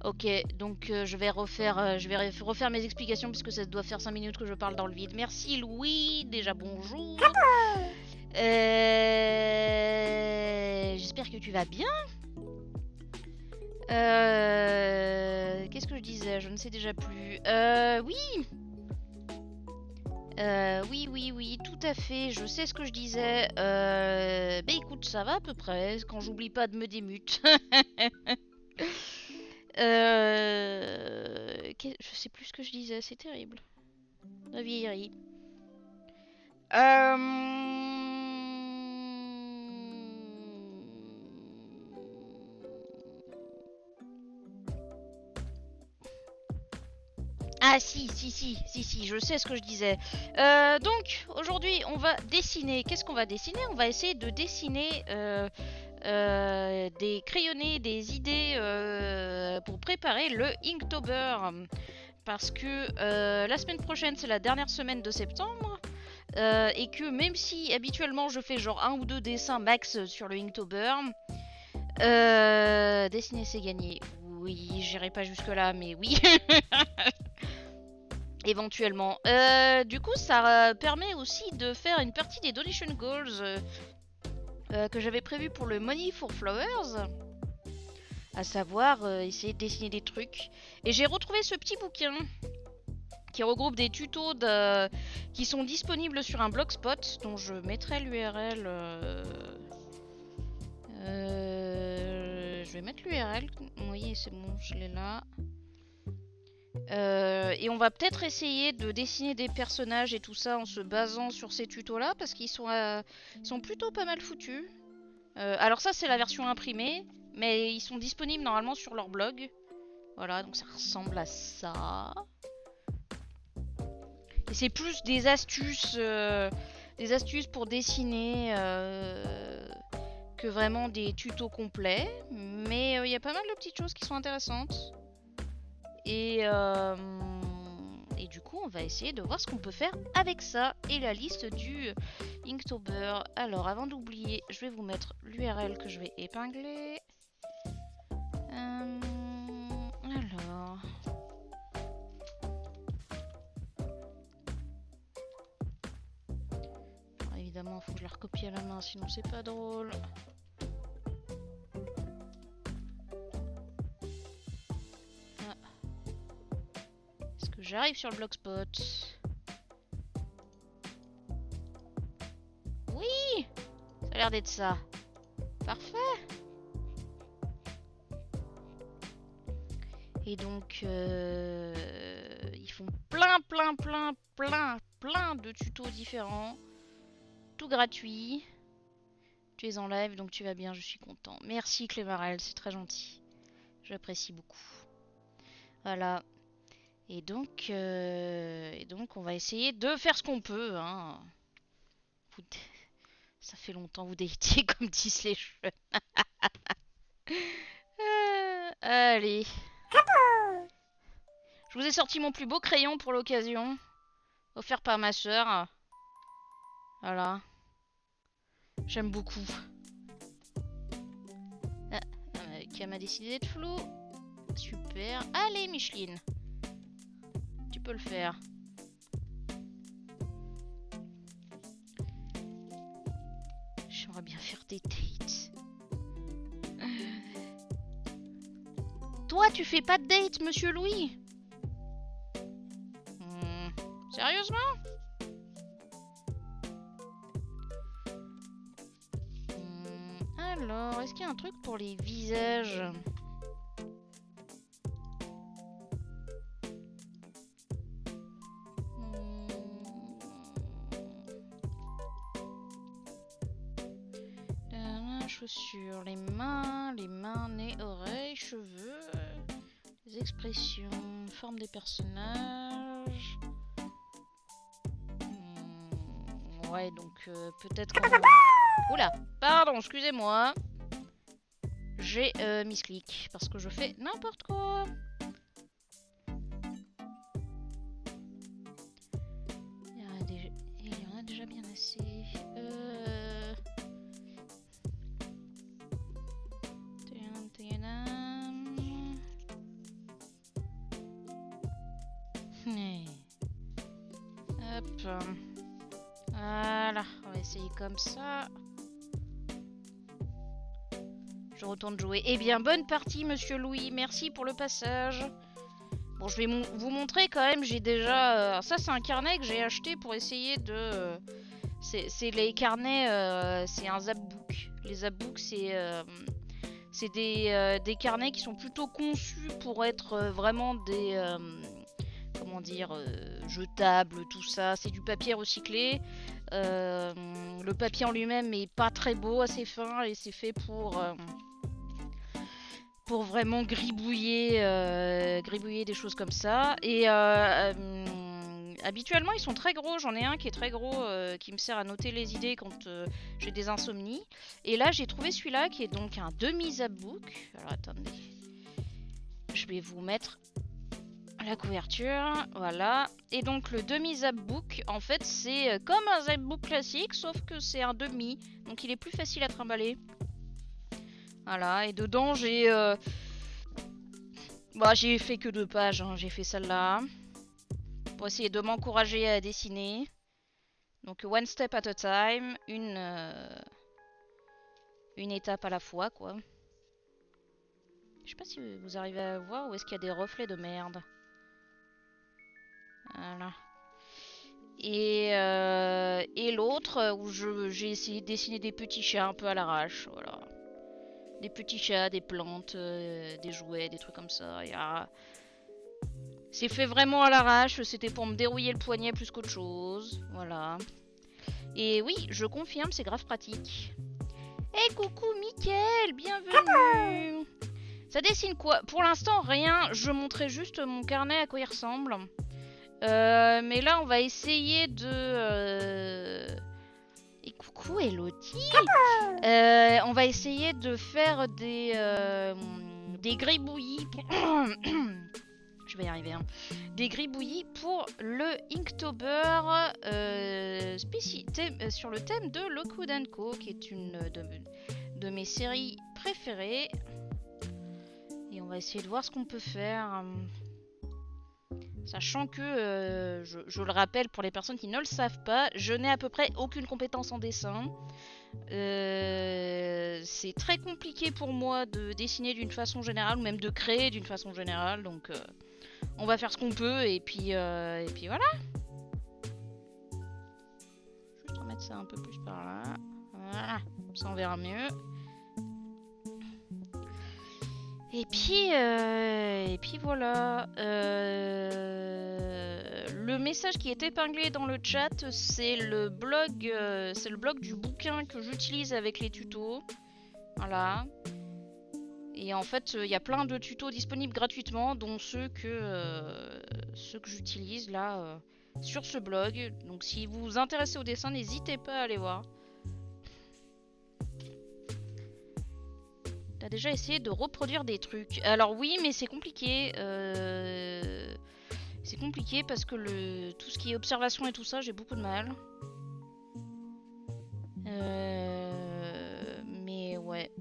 Ok, donc je vais refaire mes explications puisque ça doit faire 5 minutes que je parle dans le vide. Merci Louis, déjà bonjour. J'espère que tu vas bien. Qu'est-ce que je disais? Je ne sais déjà plus. Oui. Oui, tout à fait. Je sais ce que je disais. Bah écoute, ça va à peu près. Quand j'oublie pas de me démute. Je sais plus ce que je disais, c'est terrible. La vieillerie. Ah si, je sais ce que je disais. Donc, aujourd'hui, on va dessiner. Qu'est-ce qu'on va dessiner? On va essayer de dessiner des crayonnés, des idées pour préparer le Inktober. Parce que la semaine prochaine, c'est la dernière semaine de septembre. Et que même si habituellement je fais genre un ou deux dessins max sur le Inktober, dessiner c'est gagné. Oui, j'irai pas jusque là, mais oui. Éventuellement. Du coup, ça permet aussi de faire une partie des donation goals que j'avais prévu pour le Money for Flowers. À savoir, essayer de dessiner des trucs. Et j'ai retrouvé ce petit bouquin qui regroupe des tutos qui sont disponibles sur un blogspot dont je mettrai l'URL. Je vais mettre l'URL. Oui, c'est bon, je l'ai là. Et on va peut-être essayer de dessiner des personnages et tout ça en se basant sur ces tutos là parce qu'ils sont plutôt pas mal foutus. Alors ça c'est la version imprimée, mais ils sont disponibles normalement sur leur blog. Voilà, donc ça ressemble à ça. Et c'est plus des astuces pour dessiner que vraiment des tutos complets. Mais il y a pas mal de petites choses qui sont intéressantes. Et du coup, on va essayer de voir ce qu'on peut faire avec ça. Et la liste du Inktober. Alors, avant d'oublier, je vais vous mettre l'URL que je vais épingler. Alors... évidemment, il faut que je la recopie à la main, sinon c'est pas drôle. Est-ce que j'arrive sur le blogspot? Oui! Ça a l'air d'être ça. Parfait! Et donc, ils font plein de tutos différents. Tout gratuit. Tu es en live, donc tu vas bien, je suis content. Merci Clémarel, c'est très gentil. J'apprécie beaucoup. Voilà. Et donc on va essayer de faire ce qu'on peut. Hein. Ça fait longtemps vous datez comme disent les jeux. Allez. Je vous ai sorti mon plus beau crayon pour l'occasion. Offert par ma soeur. Voilà. J'aime beaucoup. Cam a décidé d'être flou. Super. Allez, Micheline. Tu peux le faire. J'aimerais bien faire des dates. Toi, tu fais pas de date, monsieur Louis? Sérieusement? Alors, est-ce qu'il y a un truc pour les visages? Chaussures, les mains, nez, oreilles, cheveux, les expressions, forme des personnages. Ouais, donc peut-être qu'on va... Oula, pardon, excusez-moi. J'ai misclick parce que je fais n'importe quoi. Il y en a déjà bien assez. Hop. Voilà, on va essayer comme ça. Je retourne jouer. Eh bien, bonne partie, monsieur Louis. Merci pour le passage. Bon, je vais vous montrer quand même. J'ai déjà... ça, c'est un carnet que j'ai acheté pour essayer de... c'est les carnets... c'est un zapbook. Les zapbooks, c'est des carnets qui sont plutôt conçus pour être vraiment des... comment dire, jetable, tout ça. C'est du papier recyclé. Le papier en lui-même est pas très beau, assez fin, et c'est fait pour vraiment gribouiller des choses comme ça. Et habituellement, ils sont très gros. J'en ai un qui est très gros, qui me sert à noter les idées quand j'ai des insomnies. Et là, j'ai trouvé celui-là qui est donc un demi-zapbook. Alors, attendez. Je vais vous mettre... la couverture, voilà. Et donc le demi-zapbook, en fait, c'est comme un zapbook classique, sauf que c'est un demi. Donc il est plus facile à trimballer. Voilà, et dedans, j'ai fait que 2 pages, hein. J'ai fait celle-là. Pour essayer de m'encourager à dessiner. Donc one step at a time, une étape à la fois, quoi. Je sais pas si vous arrivez à voir où est-ce qu'il y a des reflets de merde. Voilà. Et l'autre où j'ai essayé de dessiner des petits chats un peu à l'arrache, voilà. Des petits chats, des plantes, des jouets, des trucs comme ça. C'est fait vraiment à l'arrache, c'était pour me dérouiller le poignet plus qu'autre chose, voilà. Et oui, je confirme, c'est grave pratique. Hey, coucou Mickaël, bienvenue. Ça dessine quoi? Pour l'instant, rien, je montrais juste mon carnet à quoi il ressemble. Mais là, on va essayer de... Et coucou Elodie. On va essayer de faire des gribouillis. Je vais y arriver. Hein. Des gribouillis pour le Inktober sur le thème de Lockwood & Co, qui est une de mes séries préférées. Et on va essayer de voir ce qu'on peut faire. Sachant que, je le rappelle pour les personnes qui ne le savent pas, je n'ai à peu près aucune compétence en dessin. C'est très compliqué pour moi de dessiner d'une façon générale, ou même de créer d'une façon générale. Donc on va faire ce qu'on peut, et puis voilà. Juste remettre ça un peu plus par là. Voilà, comme ça on verra mieux. Et puis voilà. Le message qui est épinglé dans le chat, c'est le blog du bouquin que j'utilise avec les tutos. Voilà. Et en fait, il y a plein de tutos disponibles gratuitement, dont ceux que j'utilise là sur ce blog. Donc si vous vous intéressez au dessin, n'hésitez pas à aller voir. T'as déjà essayé de reproduire des trucs? Alors oui, mais c'est compliqué. C'est compliqué parce que tout ce qui est observation et tout ça, j'ai beaucoup de mal. Mais ouais.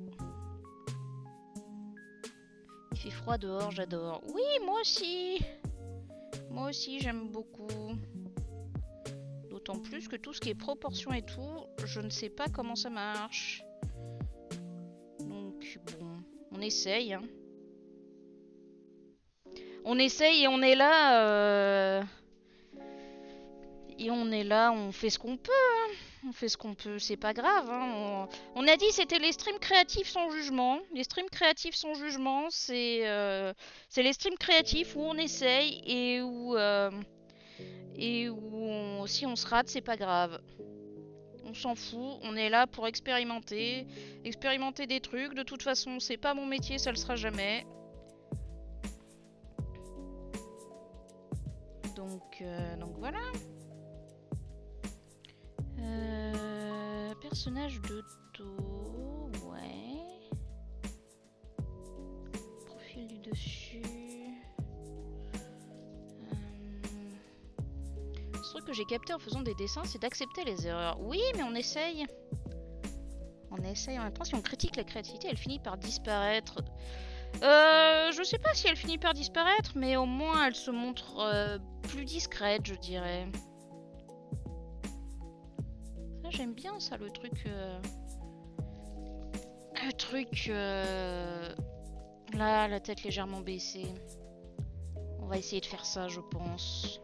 Il fait froid dehors, j'adore. Oui, moi aussi. Moi aussi, j'aime beaucoup. D'autant plus que tout ce qui est proportion et tout, je ne sais pas comment ça marche. Donc bon, on essaye. Hein. On essaye et on est là. Et on est là, on fait ce qu'on peut. Hein. On fait ce qu'on peut, c'est pas grave. Hein. On a dit c'était les streams créatifs sans jugement. Les streams créatifs sans jugement, c'est les streams créatifs où on essaye et où si on se rate, c'est pas grave. On s'en fout, on est là pour expérimenter des trucs. De toute façon, c'est pas mon métier, ça le sera jamais. Donc voilà. Personnage de dos, ouais. Profil du dessus. Ce truc que j'ai capté en faisant des dessins, c'est d'accepter les erreurs. Oui, mais on essaye. On essaye en même temps. Si on critique la créativité, elle finit par disparaître. Je sais pas si elle finit par disparaître, mais au moins elle se montre plus discrète, je dirais. Ça, j'aime bien ça, le truc... Là, la tête légèrement baissée. On va essayer de faire ça, je pense.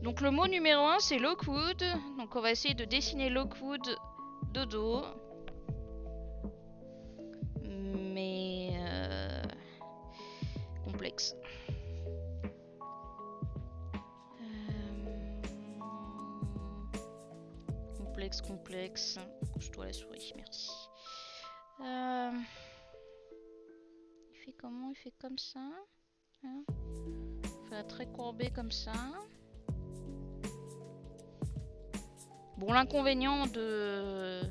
Donc le mot numéro 1, c'est Lockwood. Donc on va essayer de dessiner Lockwood de dos. Mais... complexe. Complexe. Couche-toi la souris, merci. Il fait comment? Il fait comme ça. Hein, il fait très courbé comme ça. Bon, l'inconvénient de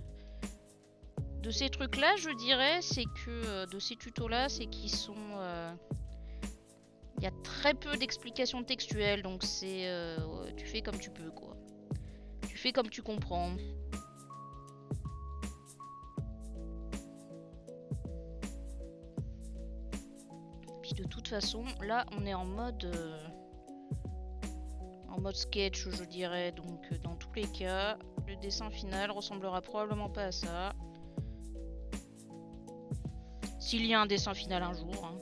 ces trucs-là, je dirais, c'est que de ces tutos-là, c'est qu'ils sont... il y a très peu d'explications textuelles, donc c'est... tu fais comme tu peux, quoi. Tu fais comme tu comprends. Puis de toute façon, là, on est en mode sketch, je dirais. Donc, dans tous les cas, le dessin final ressemblera probablement pas à ça. S'il y a un dessin final un jour. Hein.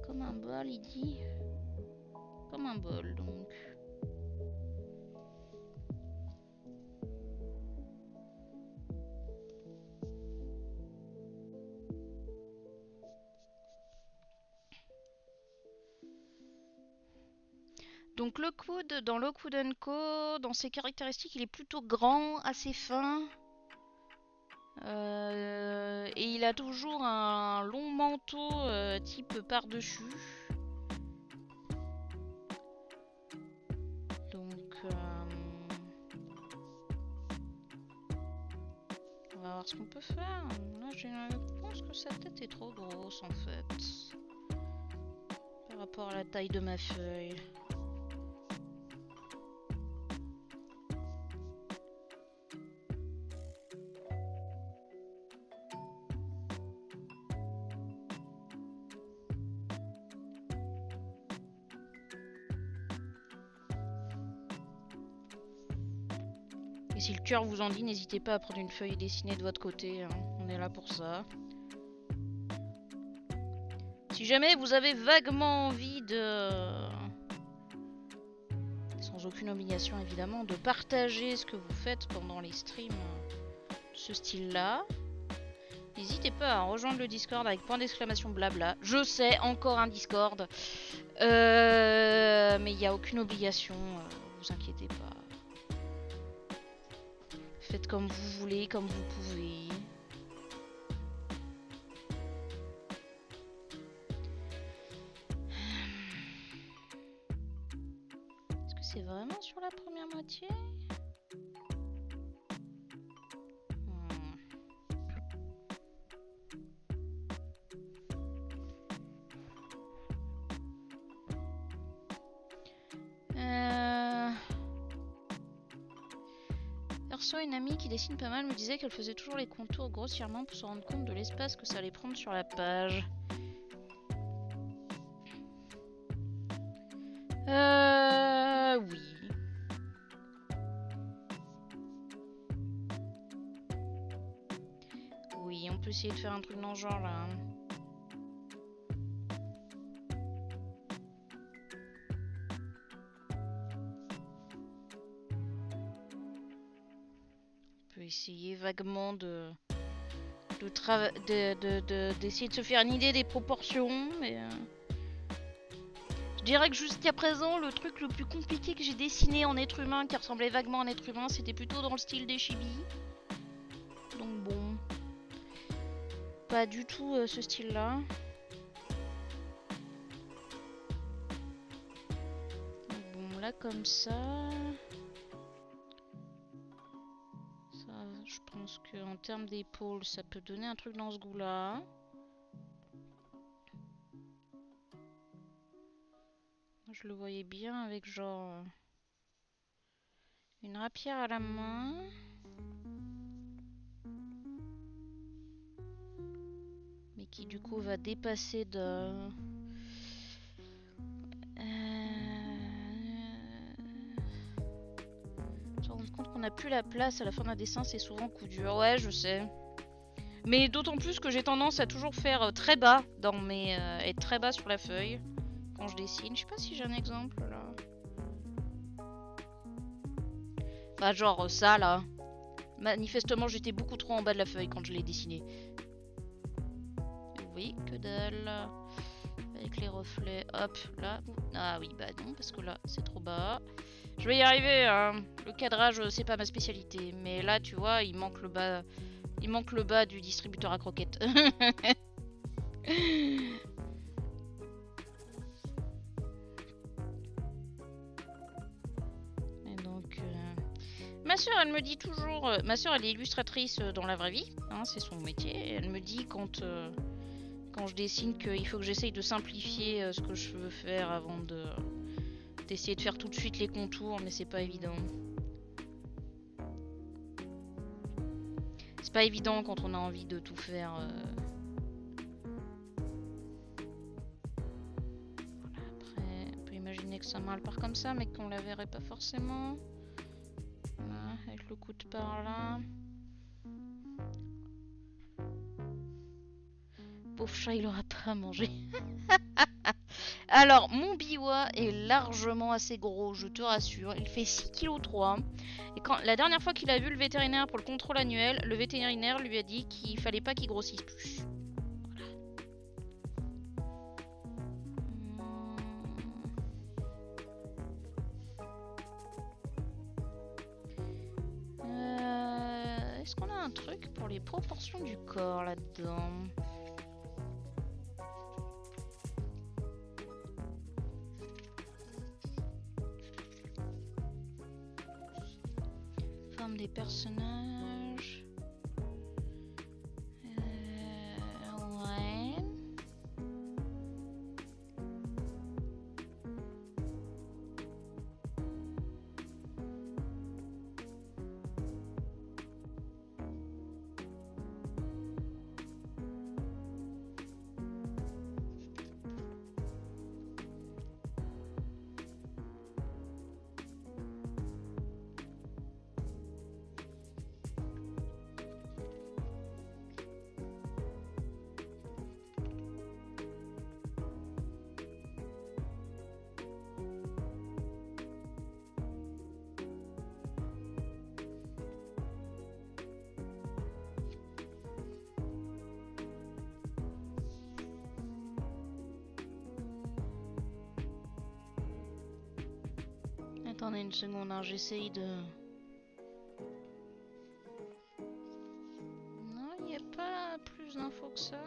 Comme un bol, il dit. Comme un bol, donc. Donc Lockwood, dans Lockwood & Co, dans ses caractéristiques, il est plutôt grand, assez fin. Et il a toujours un long manteau type par-dessus. Donc on va voir ce qu'on peut faire. Là, je pense que sa tête est trop grosse en fait. Par rapport à la taille de ma feuille. Et si le cœur vous en dit, n'hésitez pas à prendre une feuille et dessiner de votre côté. Hein. On est là pour ça. Si jamais vous avez vaguement envie de... sans aucune obligation évidemment, de partager ce que vous faites pendant les streams de ce style-là, N'hésitez pas à rejoindre le Discord avec point d'exclamation blabla. Je sais, encore un Discord. Mais il n'y a aucune obligation, vous inquiétez pas. Faites comme vous voulez, comme vous pouvez. Est-ce que c'est vraiment sur la première moitié ? Perso, une amie qui dessine pas mal me disait qu'elle faisait toujours les contours grossièrement pour se rendre compte de l'espace que ça allait prendre sur la page. Oui. Oui, on peut essayer de faire un truc dans ce genre là. Essayer vaguement d'essayer de se faire une idée des proportions, mais je dirais que jusqu'à présent le truc le plus compliqué que j'ai dessiné en être humain qui ressemblait vaguement à un être humain, c'était plutôt dans le style des chibi. Donc bon, pas du tout ce style là. Donc bon, là comme ça. Je pense qu'en termes d'épaules, ça peut donner un truc dans ce goût-là. Je le voyais bien avec genre une rapière à la main. Mais qui du coup va dépasser de... Se rendre compte qu'on n'a plus la place à la fin d'un dessin, c'est souvent coup dur. Ouais, je sais. Mais d'autant plus que j'ai tendance à toujours faire très bas dans mes... être très bas sur la feuille quand je dessine. Je sais pas si j'ai un exemple là. Bah genre ça là. Manifestement j'étais beaucoup trop en bas de la feuille quand je l'ai dessiné. Oui, que dalle. Avec les reflets, hop, là. Ah oui, bah non, parce que là c'est trop bas. Je vais y arriver, hein. Le cadrage c'est pas ma spécialité. Mais là tu vois, il manque le bas. Il manque le bas du distributeur à croquettes. Ma soeur, elle me dit toujours... ma soeur, elle est illustratrice dans la vraie vie, hein, c'est son métier. Et elle me dit quand je dessine qu'il faut que j'essaye de simplifier ce que je veux faire avant d'essayer de faire tout de suite les contours, mais c'est pas évident. C'est pas évident quand on a envie de tout faire. Voilà, après, on peut imaginer que sa main elle part comme ça, mais qu'on la verrait pas forcément. Voilà, avec le coude par là. Pauvre chat, il aura pas à manger. Alors, mon biwa est largement assez gros, je te rassure. Il fait 6,3 kg. Et la dernière fois qu'il a vu le vétérinaire pour le contrôle annuel, le vétérinaire lui a dit qu'il fallait pas qu'il grossisse plus. Voilà. Est-ce qu'on a un truc pour les proportions du corps là-dedans ? Forme des personnages. Ouais. Attendez une seconde, hein, j'essaye de... Non, il n'y a pas plus d'infos que ça.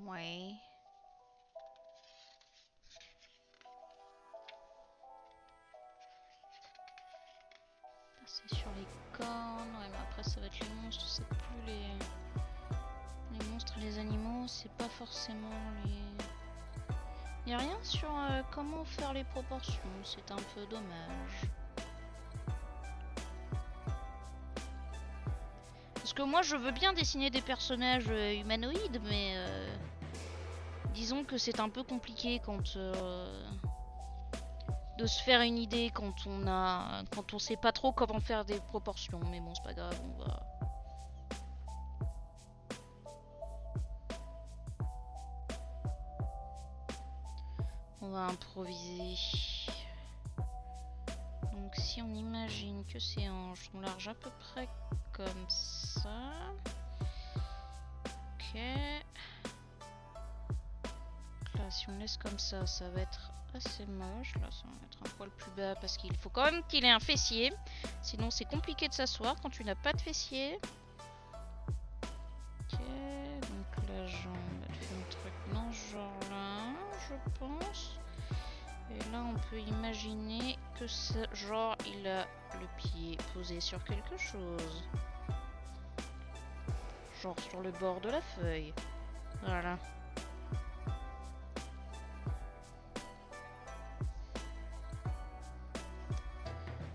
Ouais. C'est sur les cornes, ouais, mais après ça va être les monstres, c'est plus les monstres et les animaux, c'est pas forcément les... Y a rien sur comment faire les proportions, c'est un peu dommage. Parce que moi je veux bien dessiner des personnages humanoïdes, mais disons que c'est un peu compliqué quand de se faire une idée quand on sait pas trop comment faire des proportions. Mais bon, c'est pas grave, on va improviser. Donc si on imagine que ces hanches sont larges à peu près comme ça. Ok. Là, si on laisse comme ça, ça va être assez moche. Là, ça va mettre un poil plus bas parce qu'il faut quand même qu'il ait un fessier. Sinon, c'est compliqué de s'asseoir quand tu n'as pas de fessier. Ok, donc la jambe, elle fait un truc dans ce genre-là, je pense. Et là, on peut imaginer que ce genre, il a le pied posé sur quelque chose. Genre sur le bord de la feuille. Voilà.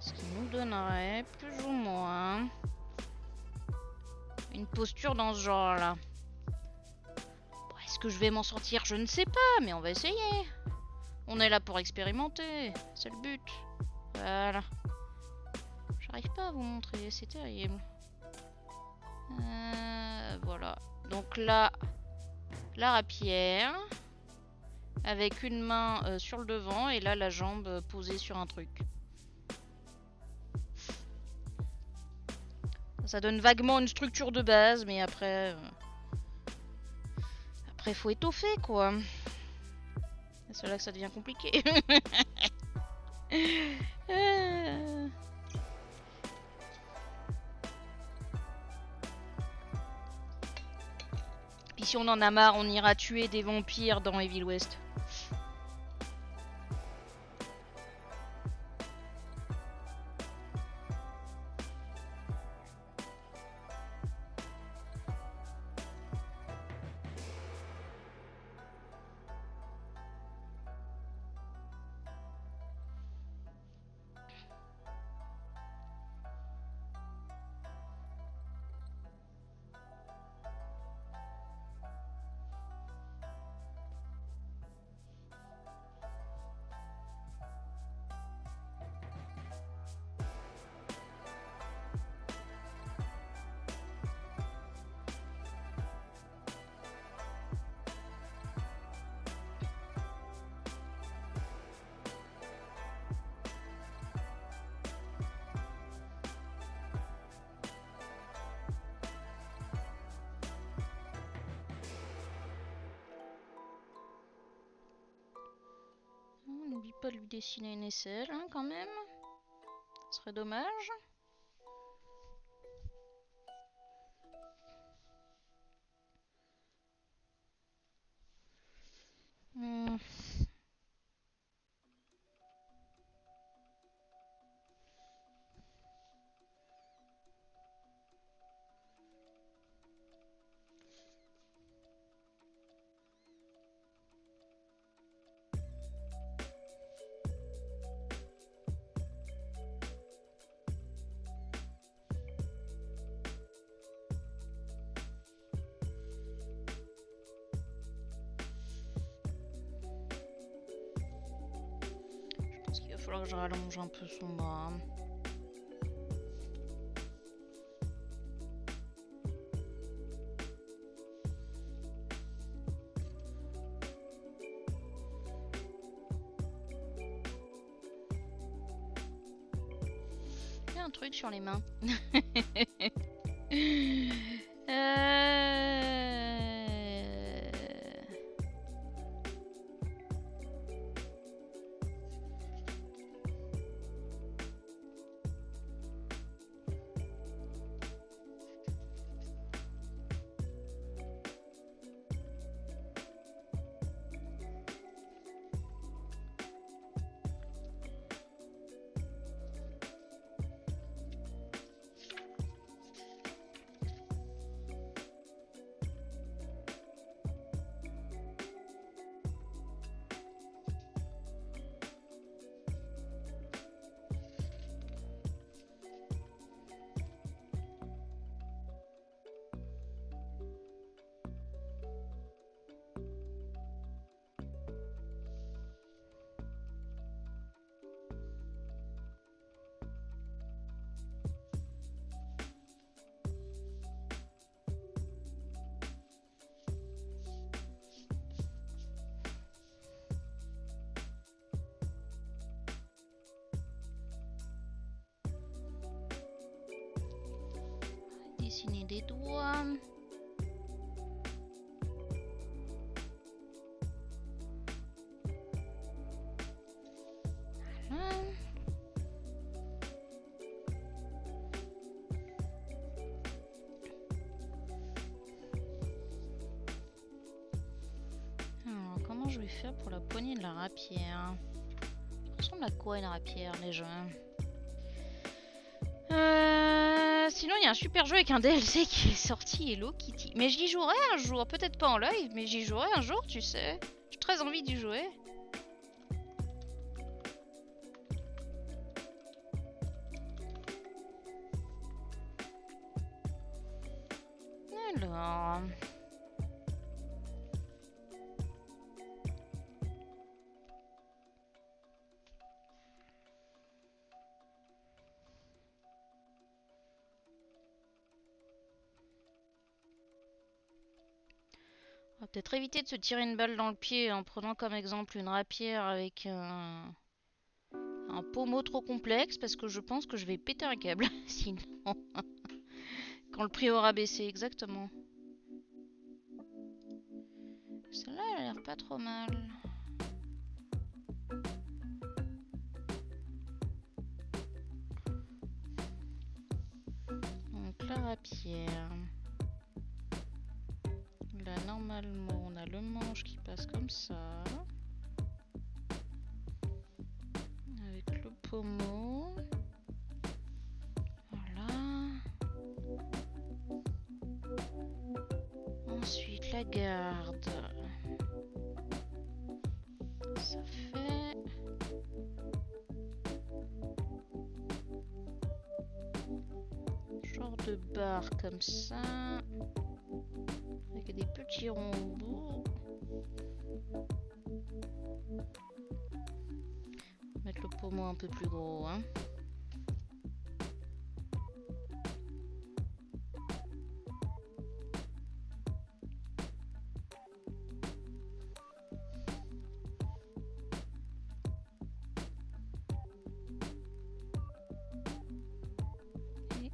Ce qui nous donnerait plus ou moins une posture dans ce genre-là. Bon, est-ce que je vais m'en sortir? Je ne sais pas, mais on va essayer. On est là pour expérimenter, c'est le but. Voilà. J'arrive pas à vous montrer, c'est terrible. Voilà. Donc là, la rapière. Avec une main sur le devant et là la jambe posée sur un truc. Ça donne vaguement une structure de base, mais après... Après, faut étoffer, quoi. C'est là que ça devient compliqué. Puis si on en a marre, on ira tuer des vampires dans Evil West. N'oublie pas de lui dessiner une aisselle, hein, quand même. Ce serait dommage. Il va falloir que je rallonge un peu son bras. un truc sur les mains. euh... Dessiner des doigts. Voilà. Alors, comment je vais faire pour la poignée de la rapière? Ça ressemble à quoi une rapière déjà? Sinon, il y a un super jeu avec un DLC qui est sorti, Hello Kitty. Mais j'y jouerai un jour, peut-être pas en live, mais j'y jouerai un jour, tu sais. J'ai très envie d'y jouer. Alors... On va peut-être éviter de se tirer une balle dans le pied en prenant comme exemple une rapière avec un pommeau trop complexe parce que je pense que je vais péter un câble sinon. Quand le prix aura baissé, exactement. Celle-là, elle a l'air pas trop mal. Donc la rapière. Là, normalement, on a le manche qui passe comme ça. Avec le pommeau. Voilà. Ensuite, la garde. Ça fait... genre de barre comme ça. Avec des petits ronds au bout. Mettre le pommeau un peu plus gros, hein. Et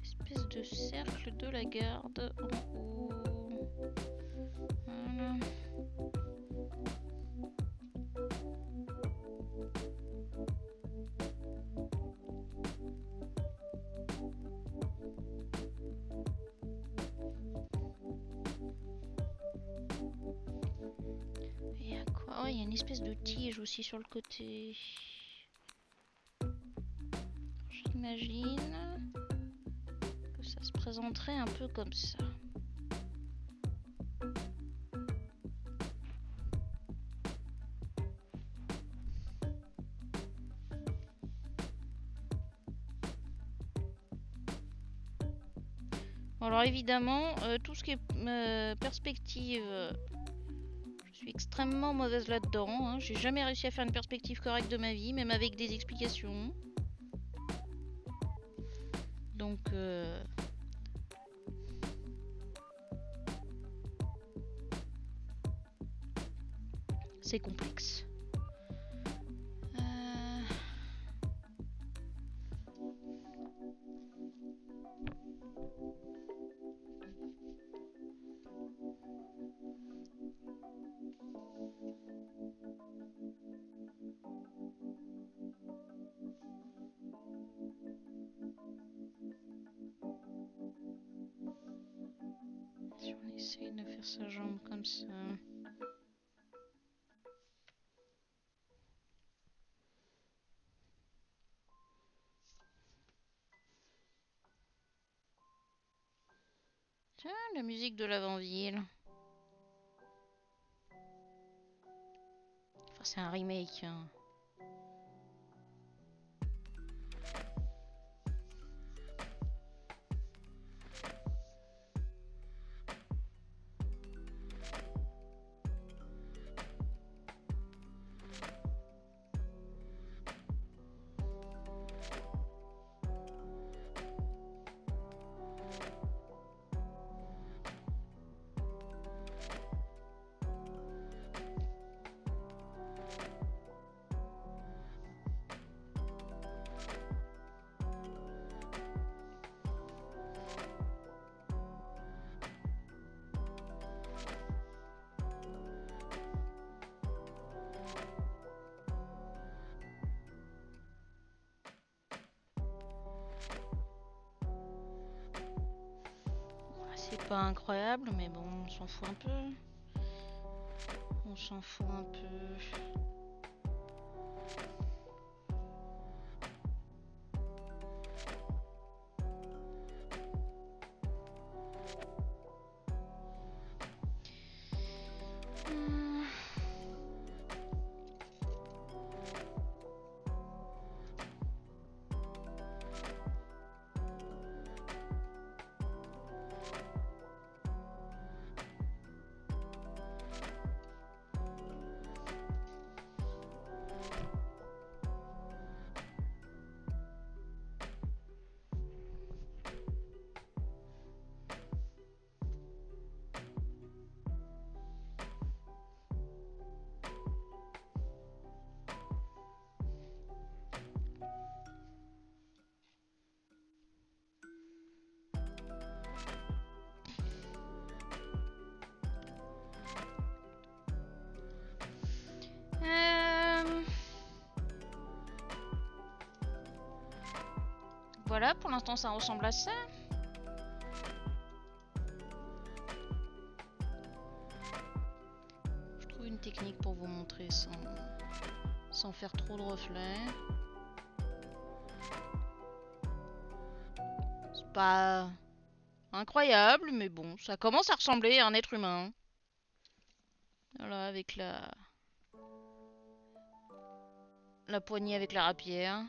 l'espèce de cercle de la garde en haut. Voilà. Il y a quoi? Oh, il y a une espèce de tige aussi sur le côté. J'imagine que ça se présenterait un peu comme ça. Alors évidemment, tout ce qui est perspective, je suis extrêmement mauvaise là-dedans. Hein. J'ai jamais réussi à faire une perspective correcte de ma vie, même avec des explications. Donc, c'est complexe. essaye de faire sa jambe comme ça. Tiens, la musique de l'avant-ville. Enfin, c'est un remake. Hein. C'est pas incroyable, mais bon, on s'en fout un peu. On s'en fout un peu. Voilà, pour l'instant ça ressemble à ça. Je trouve une technique pour vous montrer sans faire trop de reflets. C'est pas incroyable, mais bon, ça commence à ressembler à un être humain. Voilà, avec la poignée avec la rapière.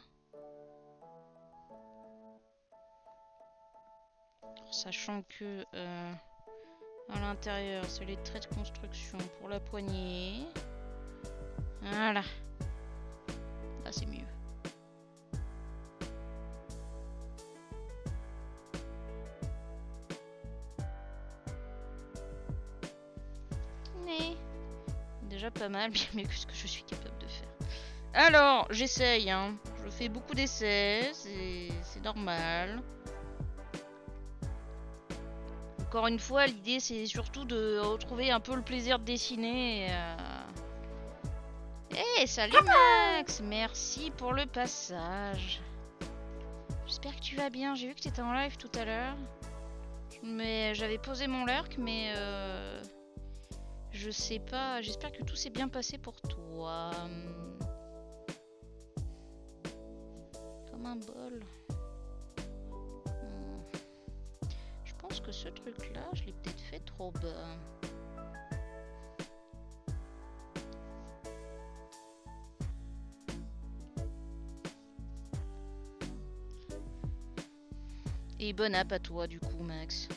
Sachant que à l'intérieur, c'est les traits de construction pour la poignée. Voilà. Là, c'est mieux. Mais déjà pas mal, bien mieux que ce que je suis capable de faire. Alors, j'essaye, hein. Je fais beaucoup d'essais, c'est normal. Encore une fois, l'idée c'est surtout de retrouver un peu le plaisir de dessiner. Hey, salut Max! Merci pour le passage. J'espère que tu vas bien. J'ai vu que tu étais en live tout à l'heure. Mais j'avais posé mon lurk, mais je sais pas. J'espère que tout s'est bien passé pour toi. Comme un bol. Je pense que ce truc-là, je l'ai peut-être fait trop bas. Et bonne app à toi du coup, Max.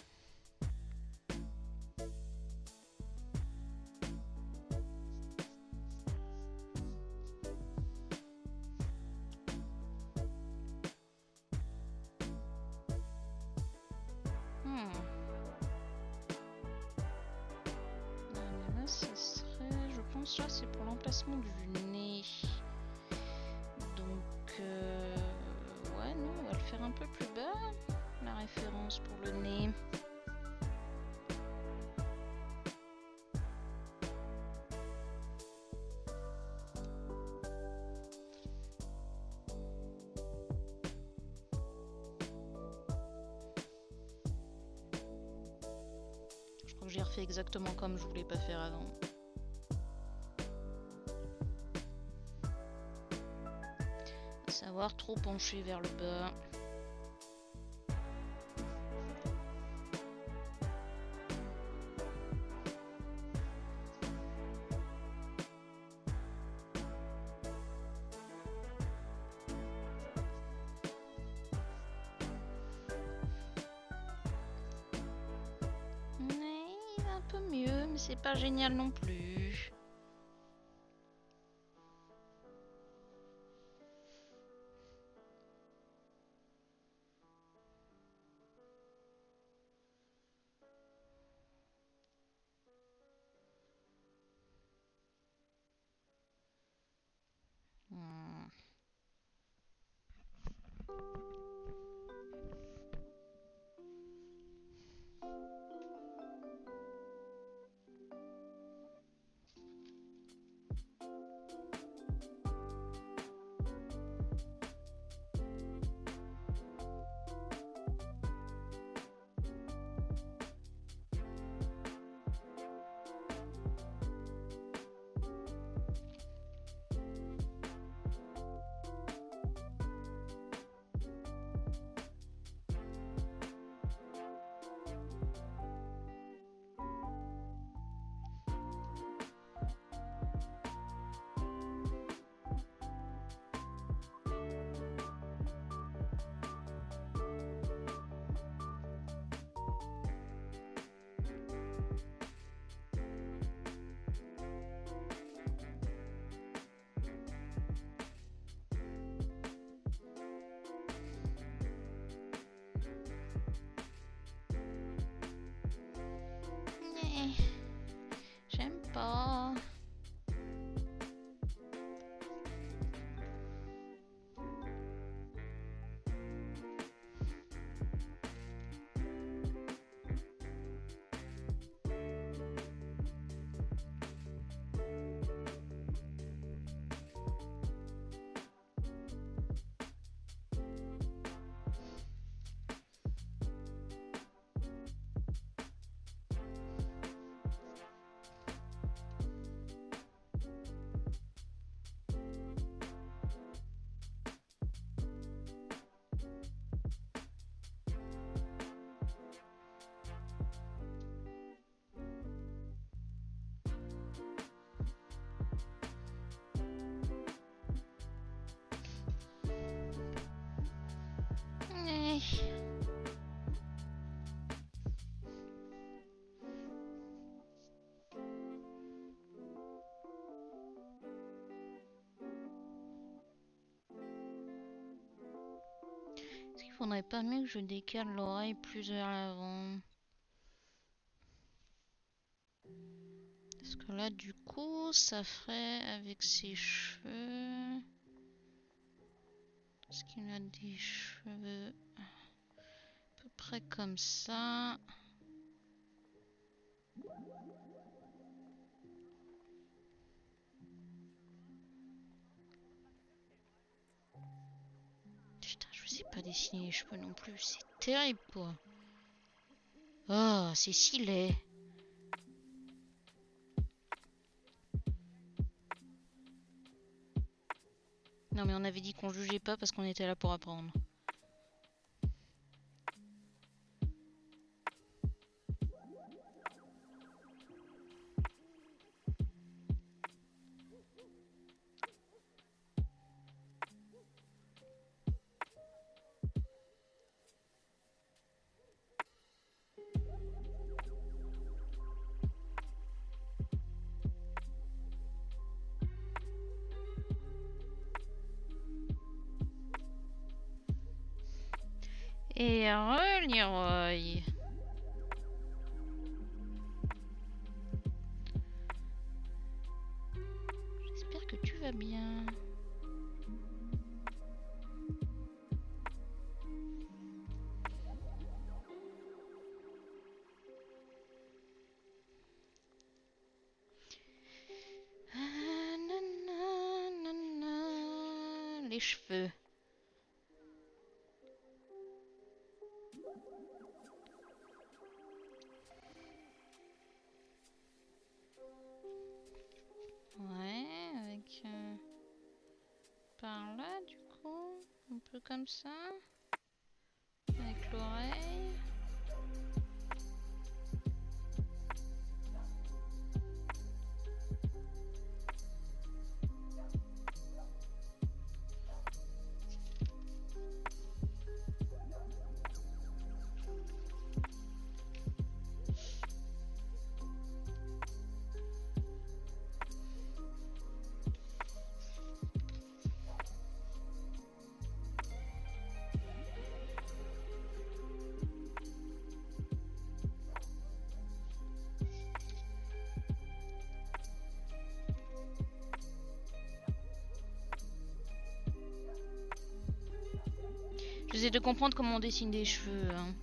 Là, ce serait, je pense, là, c'est pour l'emplacement du nez. Donc, ouais, nous, on va le faire un peu plus bas, la référence pour le nez. que j'ai refait exactement comme je voulais pas faire avant. À savoir trop pencher vers le bas. C'est pas génial non plus. J'aime pas. Est-ce qu'il faudrait pas mieux que je décale l'oreille plus vers l'avant? Parce que là, du coup, ça ferait avec ses cheveux. Est-ce qu'il a des cheveux à peu près comme ça? Putain, je sais pas dessiner les cheveux non plus. C'est terrible, quoi. Oh, c'est si laid. Non, mais on avait dit qu'on jugeait pas parce qu'on était là pour apprendre. Et Leroy. J'espère que tu vas bien. Les cheveux. comme ça. Avec l'oreille. J'essaie de comprendre comment on dessine des cheveux. Hein.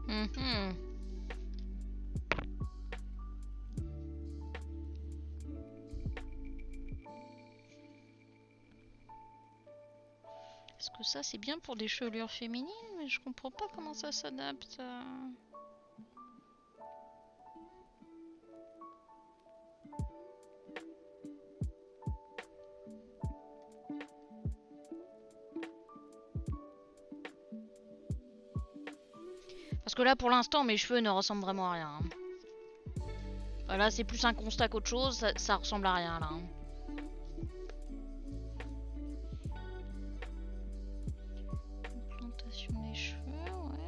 Mhm. Est-ce que ça c'est bien pour des chevelures féminines? Mais je comprends pas comment ça s'adapte à... Parce que là pour l'instant mes cheveux ne ressemblent vraiment à rien. Hein. Enfin, là c'est plus un constat qu'autre chose, ça ressemble à rien là. Hein. Plantation des cheveux, ouais.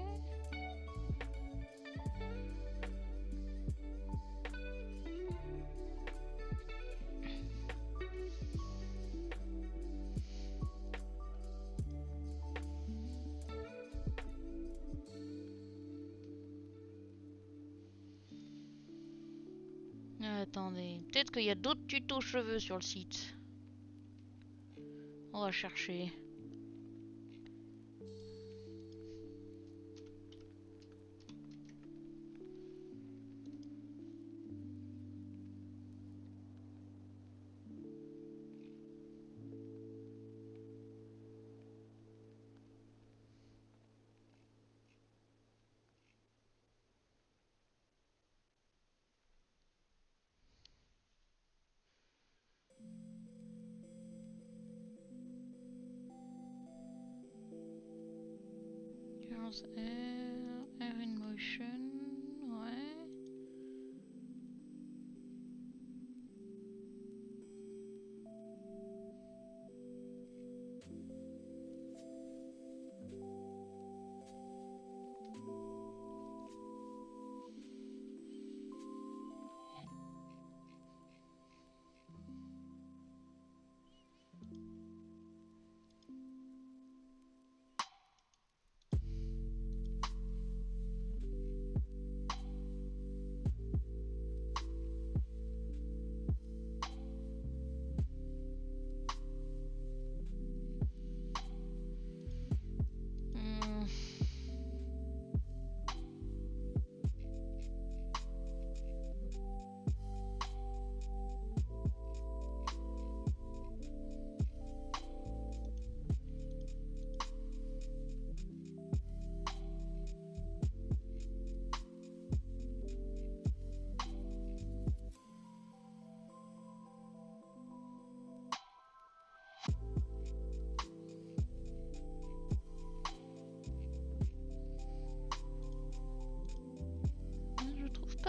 Attendez, peut-être qu'il y a d'autres tutos cheveux sur le site. On va chercher. Girls air in motion, ouais.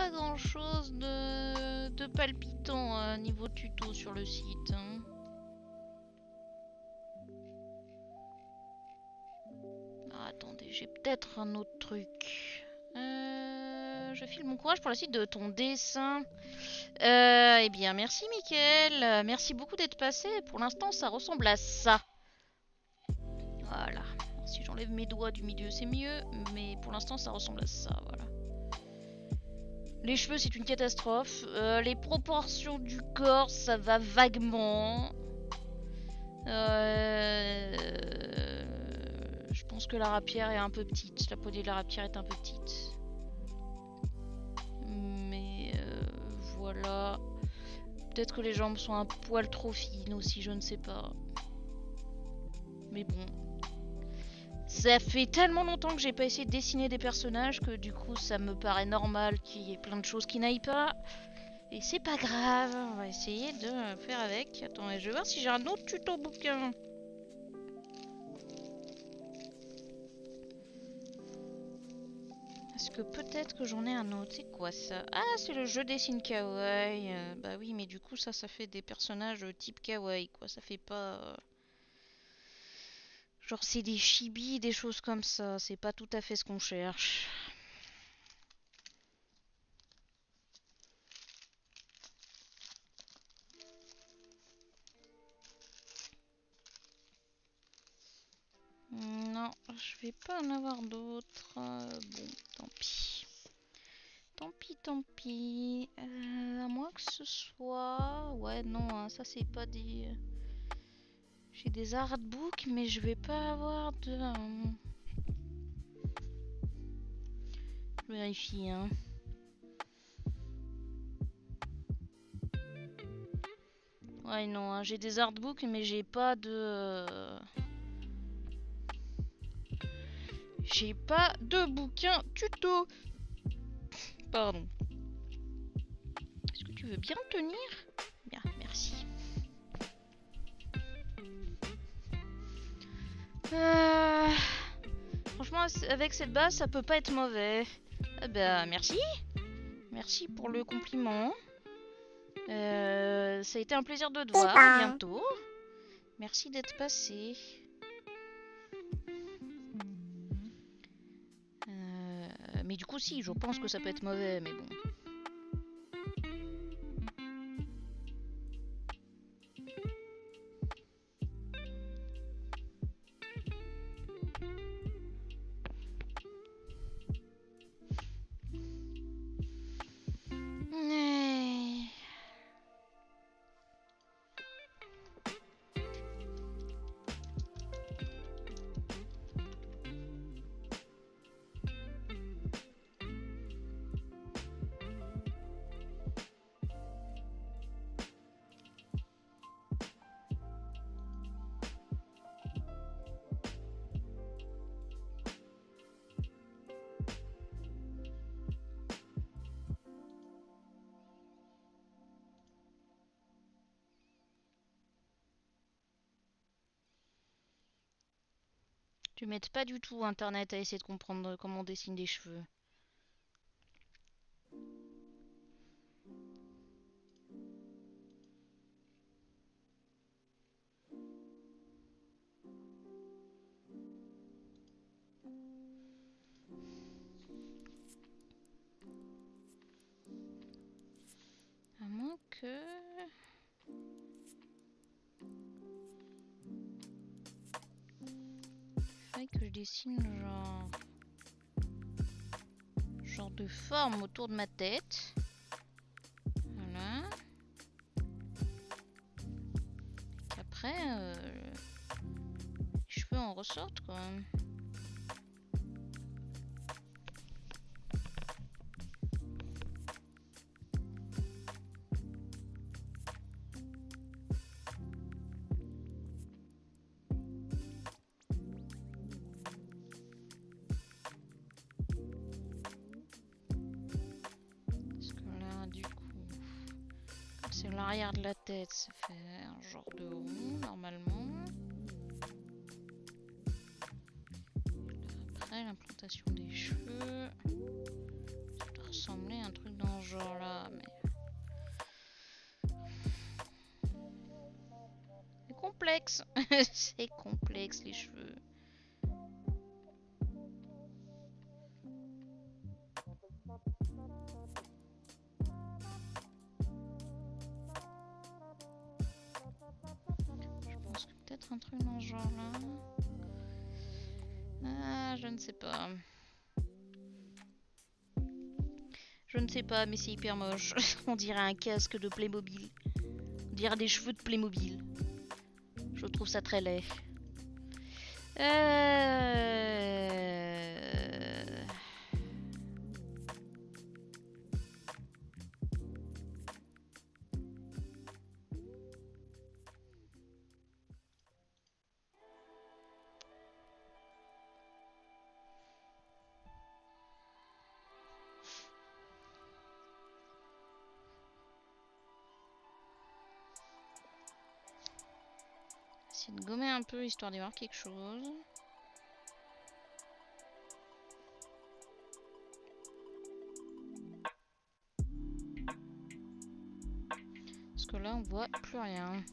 pas grand chose de palpitant niveau tuto sur le site. Hein. Ah, attendez, j'ai peut-être un autre truc. Je file mon courage pour la suite de ton dessin. Eh bien, merci Mickaël. Merci beaucoup d'être passé. Pour l'instant, ça ressemble à ça. Voilà. Si j'enlève mes doigts du milieu, c'est mieux. Mais pour l'instant, ça ressemble à ça. Voilà. Les cheveux, c'est une catastrophe. Les proportions du corps, ça va vaguement. Je pense que la rapière est un peu petite. La poignée de la rapière est un peu petite. Mais voilà. Peut-être que les jambes sont un poil trop fines aussi, je ne sais pas. Mais bon. Ça fait tellement longtemps que j'ai pas essayé de dessiner des personnages que du coup ça me paraît normal qu'il y ait plein de choses qui n'aillent pas. Et c'est pas grave, on va essayer de faire avec. Attends, je vais voir si j'ai un autre tuto bouquin. Est-ce que peut-être que j'en ai un autre? C'est quoi ça? Ah, c'est le jeu dessine kawaii. Bah oui, mais du coup ça fait des personnages type kawaii quoi. Ça fait pas... Genre c'est des chibis, des choses comme ça. C'est pas tout à fait ce qu'on cherche. Non, je vais pas en avoir d'autres. Bon, tant pis. Tant pis. À moins que ce soit... Ouais, non, hein, ça c'est pas des... J'ai des artbooks, mais je vais pas avoir de... Je vérifie, hein. Ouais, non, hein, j'ai des artbooks, mais j'ai pas de... J'ai pas de bouquin tuto. Pardon. Est-ce que tu veux bien tenir? Bien, merci. Franchement, avec cette base, ça peut pas être mauvais. Bah, merci. Merci pour le compliment. Ça a été un plaisir de te voir. À bientôt. Merci d'être passé. Mais du coup, si, je pense que ça peut être mauvais, mais bon. Tu m'aides pas du tout internet à essayer de comprendre comment on dessine des cheveux. À moins que... Faudrait que je dessine genre de forme autour de ma tête. Voilà. Après, les cheveux en ressortent quand même. Parce que là, du coup, comme c'est l'arrière de la tête, ça fait un genre de rond normalement. Après, l'implantation des cheveux, ça doit ressembler à un truc dans ce genre là, mais... C'est complexe. C'est complexe les cheveux. Je pense que peut-être un truc dans ce genre là. Ah, je ne sais pas. Je ne sais pas, mais c'est hyper moche. On dirait un casque de Playmobil. On dirait des cheveux de Playmobil. Je trouve ça très laid. Essayer de gommer un peu histoire d'y voir quelque chose. Parce que là on voit plus rien.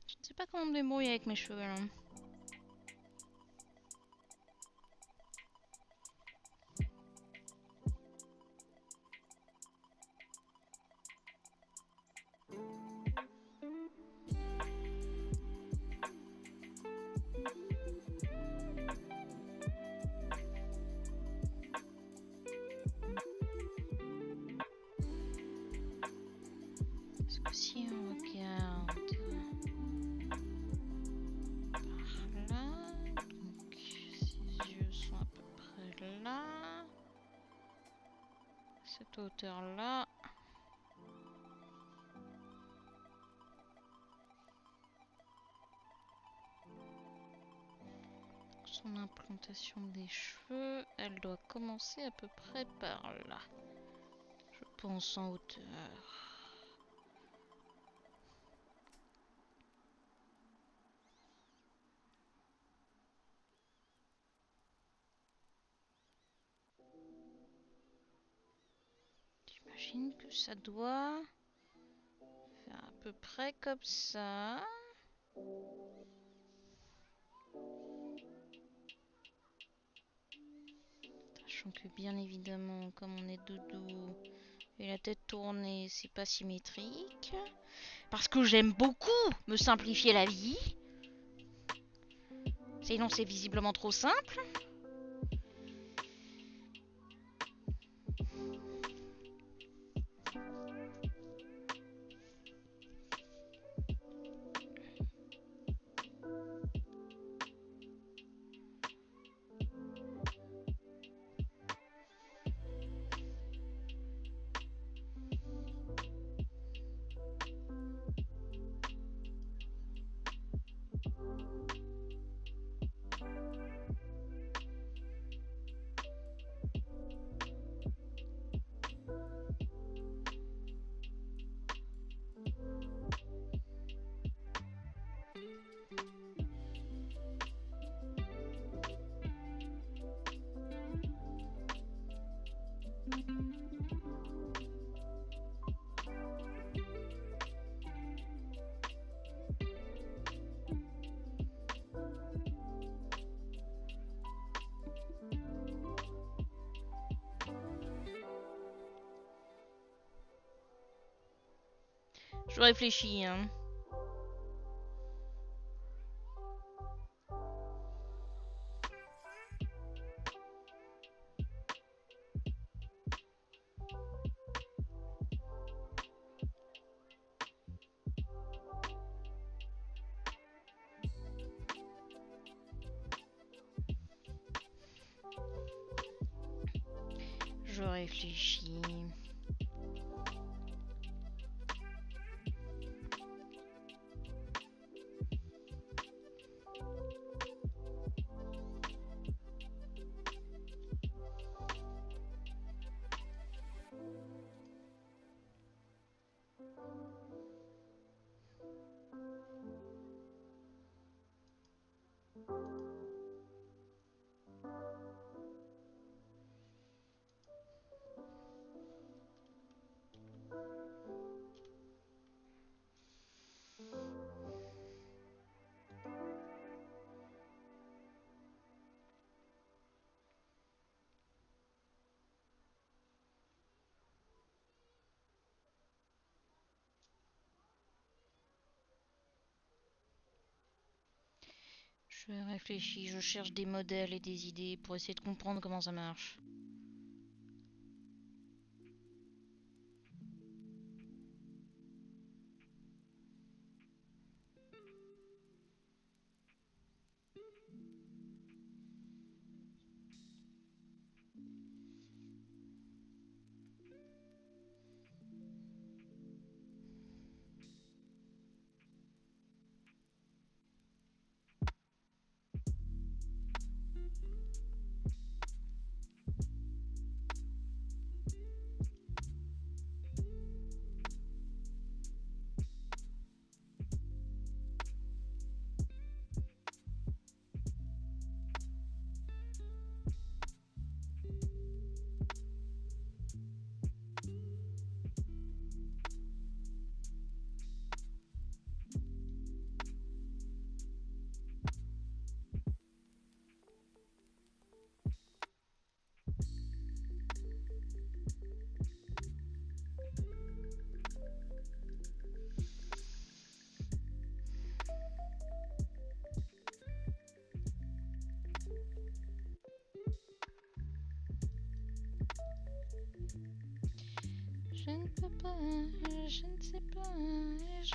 Je sais pas comment me débrouiller avec mes cheveux là. Parce que si on regarde par là, donc ses yeux sont à peu près là. Cette hauteur là. Son implantation des cheveux, elle doit commencer à peu près par là. Je pense en hauteur. J'imagine que ça doit faire à peu près comme ça. Sachant que bien évidemment, comme on est de dos et la tête tournée, c'est pas symétrique. Parce que j'aime beaucoup me simplifier la vie. Sinon c'est visiblement trop simple. Je réfléchis, hein. Je réfléchis. Je réfléchis, je cherche des modèles et des idées pour essayer de comprendre comment ça marche. Je ne peux pas, je ne sais pas, et je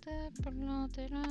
reste planté là.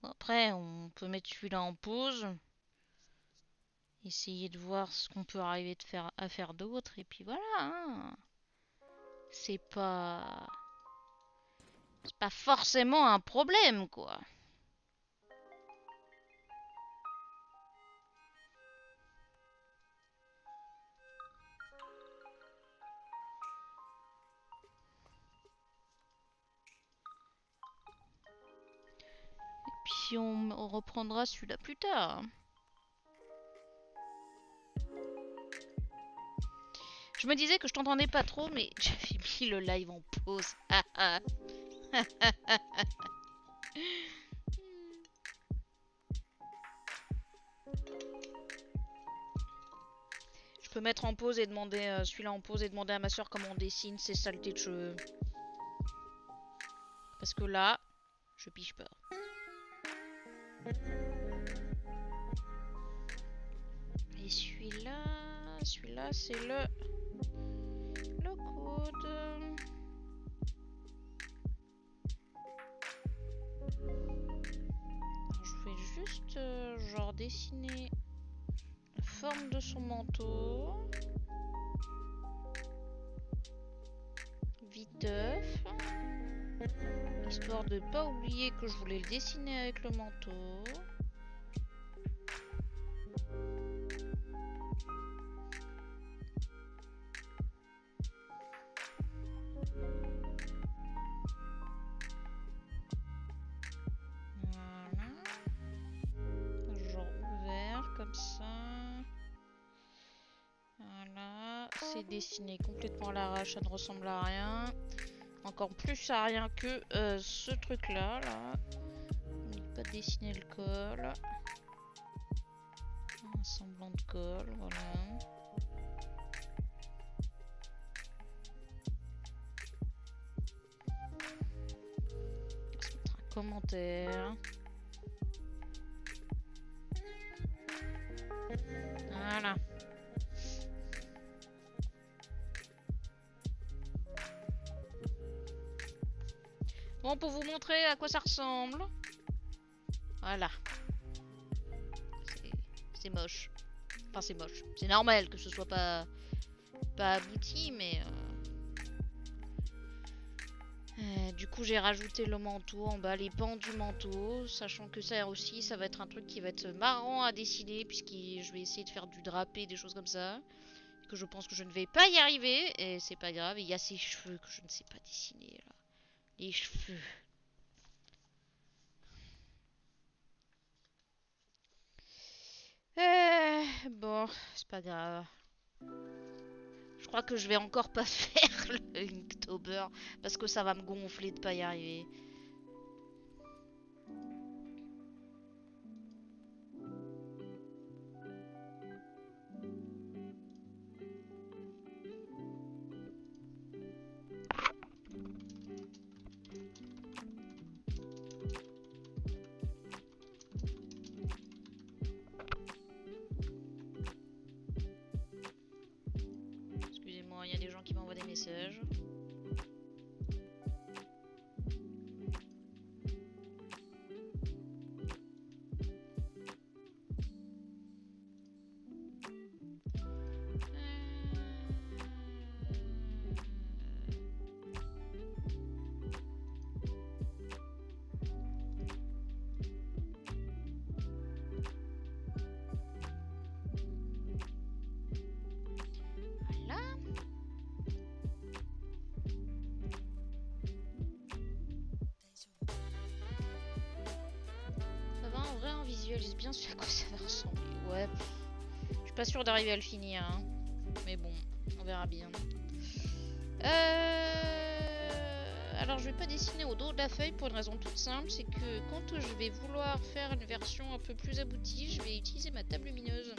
Bon, après, on peut mettre celui-là en pause. Essayer de voir ce qu'on peut arriver à faire d'autre. Et puis voilà, hein. C'est pas forcément un problème, quoi. Et puis on reprendra celui-là plus tard. Je me disais que je t'entendais pas trop, mais j'avais mis le live en pause. Je peux mettre en pause et demander celui-là en pause et demander à ma soeur comment on dessine ces saletés de cheveux. Parce que là, je pige pas. Et celui-là c'est le code. Alors, je vais juste genre dessiner la forme de son manteau. Viteuf. Histoire de pas oublier que je voulais le dessiner avec le manteau. dessiné complètement à l'arrache, ça ne ressemble à rien. Encore plus à rien que ce truc là. N'oublie pas de dessiner le col. Un semblant de col, voilà. Un commentaire. Voilà. Bon, pour vous montrer à quoi ça ressemble. Voilà. C'est moche. Enfin, c'est moche. C'est normal que ce soit pas abouti, mais... du coup, j'ai rajouté le manteau en bas, les pans du manteau, sachant que ça aussi, ça va être un truc qui va être marrant à dessiner, puisque je vais essayer de faire du drapé, des choses comme ça, que je pense que je ne vais pas y arriver, et c'est pas grave. Et il y a ces cheveux que je ne sais pas dessiner, là. Les cheveux. Bon, c'est pas grave. Je crois que je vais encore pas faire le Inktober parce que ça va me gonfler de pas y arriver. Excusez-moi, il y a des gens qui m'envoient des messages. Visualise bien à quoi ça va ressembler. Ouais, je suis pas sûre d'arriver à le finir, hein. Mais bon, on verra bien. Alors je vais pas dessiner au dos de la feuille pour une raison toute simple, c'est que quand je vais vouloir faire une version un peu plus aboutie, je vais utiliser ma table lumineuse.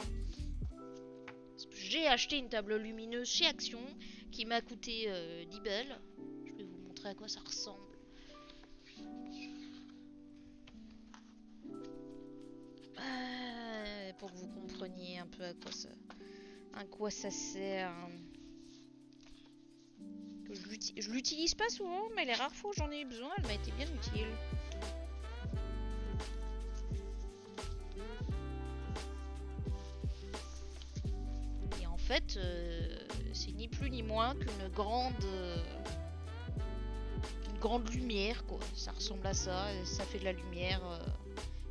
J'ai acheté une table lumineuse chez Action qui m'a coûté 10 balles. Je vais vous montrer à quoi ça ressemble. Pour que vous compreniez un peu à quoi ça sert. Je l'utilise pas souvent, mais les rares fois où j'en ai eu besoin, elle m'a été bien utile. Et en fait, c'est ni plus ni moins qu'une grande lumière, quoi. Ça ressemble à ça, ça fait de la lumière.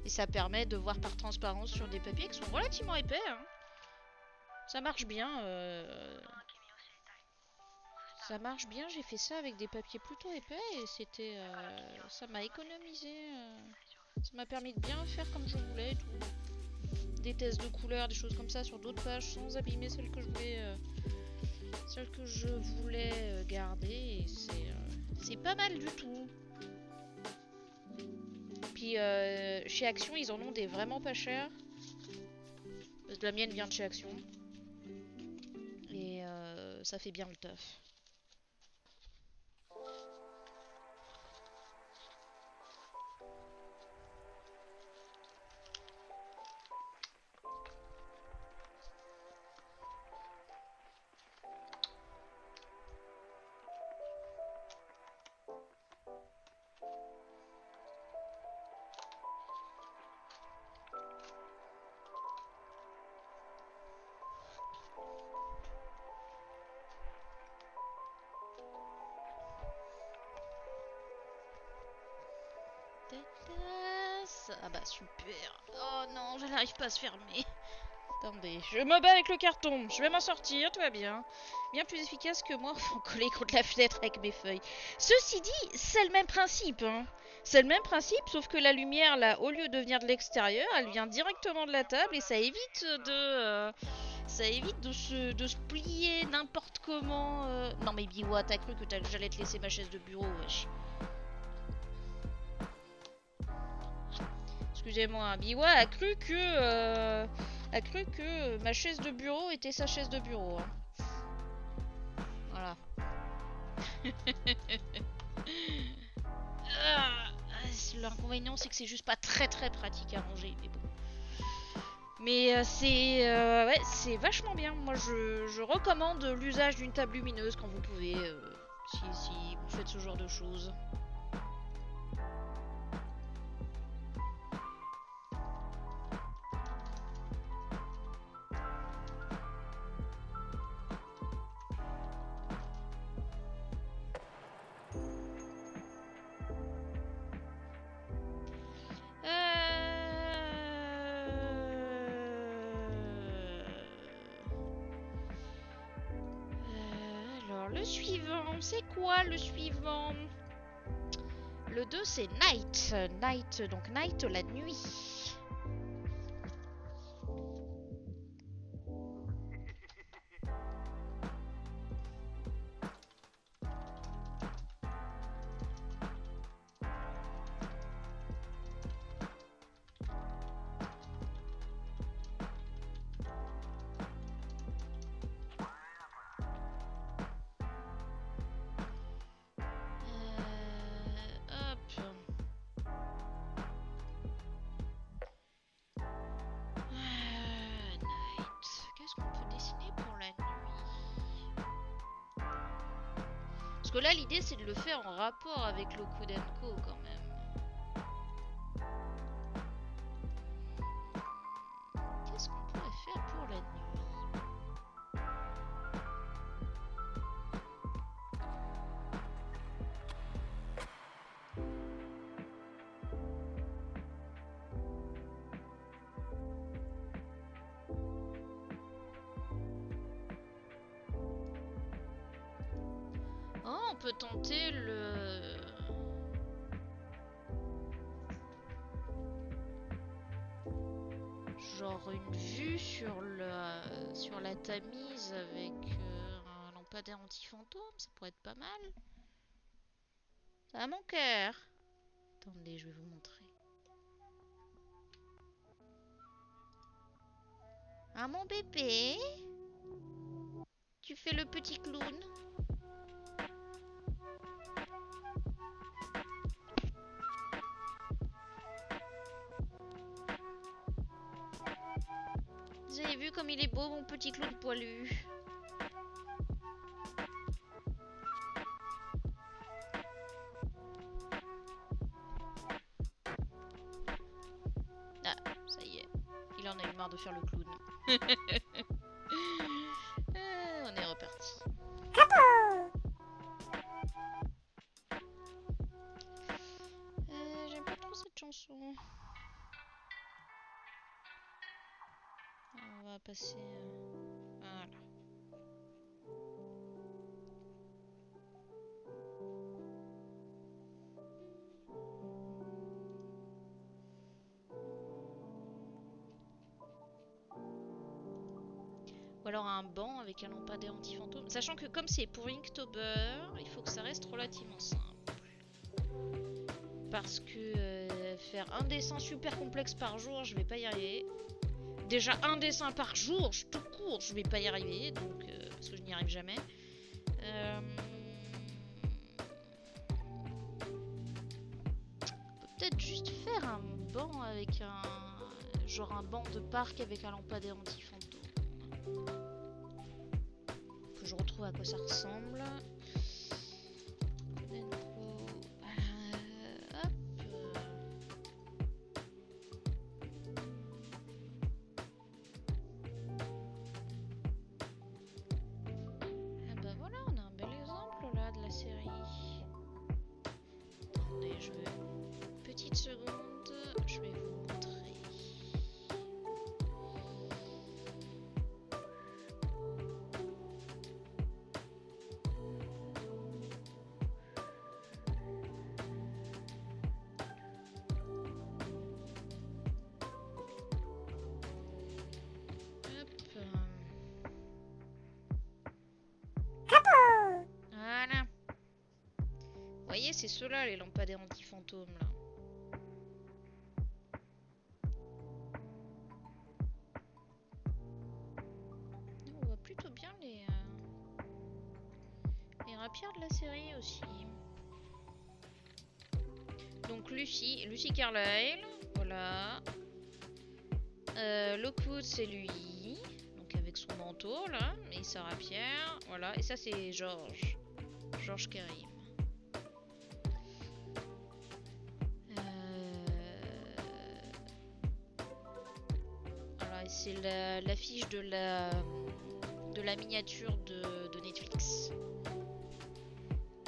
Et ça permet de voir par transparence sur des papiers qui sont relativement épais. Hein. Ça marche bien. Ça marche bien. J'ai fait ça avec des papiers plutôt épais et c'était, ça m'a économisé. Ça m'a permis de bien faire comme je voulais et tout. Des tests de couleurs, des choses comme ça sur d'autres pages sans abîmer celles que je voulais garder. Et c'est pas mal du tout. Puis chez Action, ils en ont des vraiment pas chers. Parce que la mienne vient de chez Action. Et ça fait bien le taf. Ah bah super. Oh non, je n'arrive pas à se fermer. Attendez, je me bats avec le carton. Je vais m'en sortir, tout va bien. Bien plus efficace que moi en coller contre la fenêtre avec mes feuilles. Ceci dit, c'est le même principe. Hein. C'est le même principe, sauf que la lumière, là, au lieu de venir de l'extérieur, elle vient directement de la table et ça évite Ça évite de se plier n'importe comment. Non mais Biwa, t'as cru que j'allais te laisser ma chaise de bureau, wesh. Excusez-moi, Biwa a cru que ma chaise de bureau était sa chaise de bureau. Hein. Voilà. L'inconvénient c'est que c'est juste pas très pratique à ranger, mais bon. Mais c'est vachement bien. Moi je recommande l'usage d'une table lumineuse quand vous pouvez, si vous faites ce genre de choses. Alors le suivant, c'est quoi le suivant? Le 2 c'est Night. Night, donc Night la nuit. Parce que là, l'idée, c'est de le faire en rapport avec le Kudenko, quand même. Qu'est-ce qu'on pourrait faire pour la nuit? Oh, on peut tenter le... Genre une vue sur la Tamise avec un lampadaire anti-fantôme, ça pourrait être pas mal. Ça va mon cœur. Attendez, je vais vous montrer. Ah mon bébé, tu fais le petit clown. Vous avez vu comme il est beau mon petit clown poilu. Ah, ça y est, il en a eu marre de faire le clown. On est reparti. J'aime pas trop cette chanson. On va passer... Voilà. Ou alors un banc avec un lampadaire anti-fantôme. Sachant que comme c'est pour Inktober, il faut que ça reste relativement simple. Parce que faire un dessin super complexe par jour, je vais pas y arriver. Déjà un dessin par jour, tout court, je vais pas y arriver, donc parce que je n'y arrive jamais. Peut-être juste faire un banc avec genre un banc de parc avec un lampadaire anti-fantôme. Que je retrouve à quoi ça ressemble. voyez, c'est ceux-là, les lampadaires anti-fantômes, là. On voit plutôt bien les rapières de la série aussi. Donc Lucy Carlyle, voilà. Lockwood, c'est lui. Donc avec son manteau, là, et sa rapière. Voilà, et ça c'est George Karim. Voilà, et c'est l'affiche de la miniature de Netflix.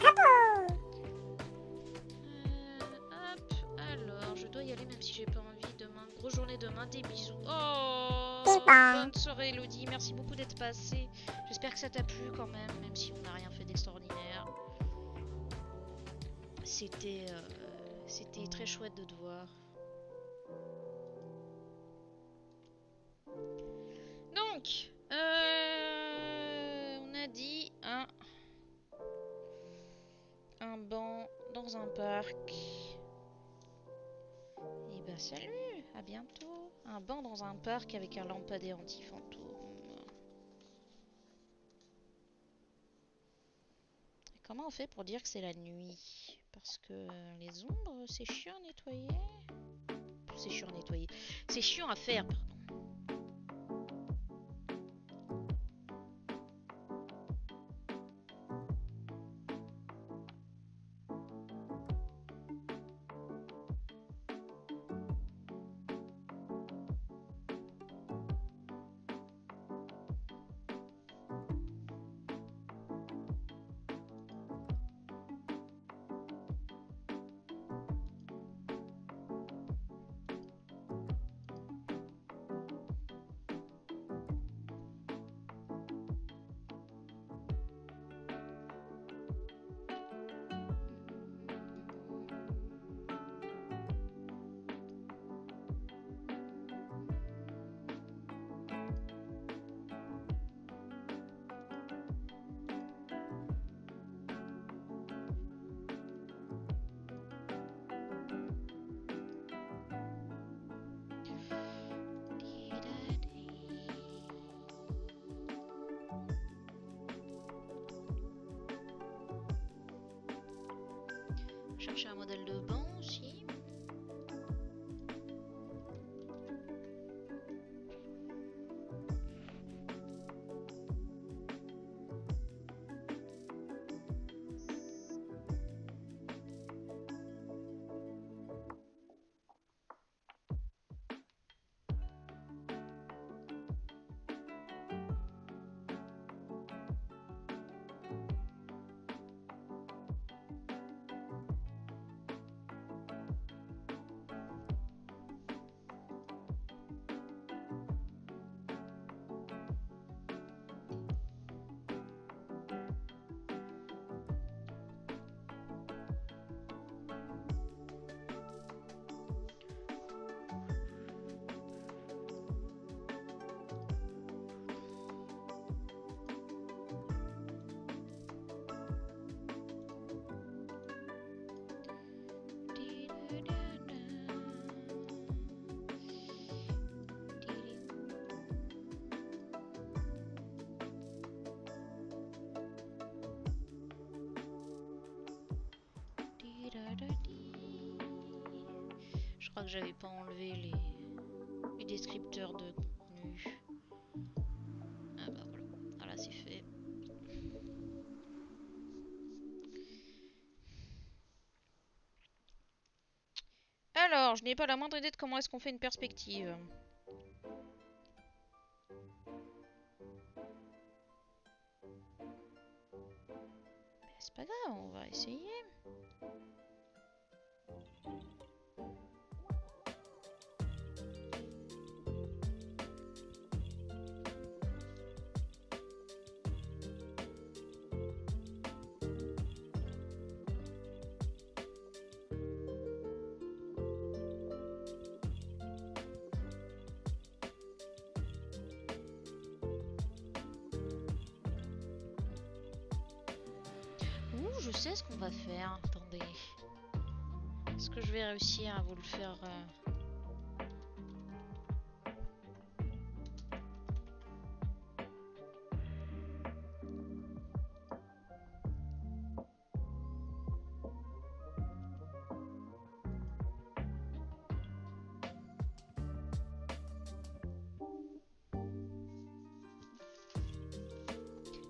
Hop, alors, je dois y aller même si j'ai pas envie demain. Grosse journée demain, des bisous. Oh, bonne soirée Elodie, merci beaucoup d'être passée. J'espère que ça t'a plu quand même si on n'a rien fait d'extraordinaire. C'était très chouette de te voir. Donc, on a dit un banc dans un parc. Et bah salut, à bientôt. Un banc dans un parc avec un lampadaire anti-fantôme. Comment on fait pour dire que c'est la nuit? Parce que les ombres, c'est chiant à nettoyer. C'est chiant à nettoyer. C'est chiant à faire, pardon. Chercher un modèle de banc aussi. Je crois que j'avais pas enlevé les descripteurs de contenu. Ah bah voilà, voilà c'est fait. Alors, je n'ai pas la moindre idée de comment est-ce qu'on fait une perspective. C'est pas grave, on va essayer. sais ce qu'on va faire. Attendez. Est-ce que je vais réussir à vous le faire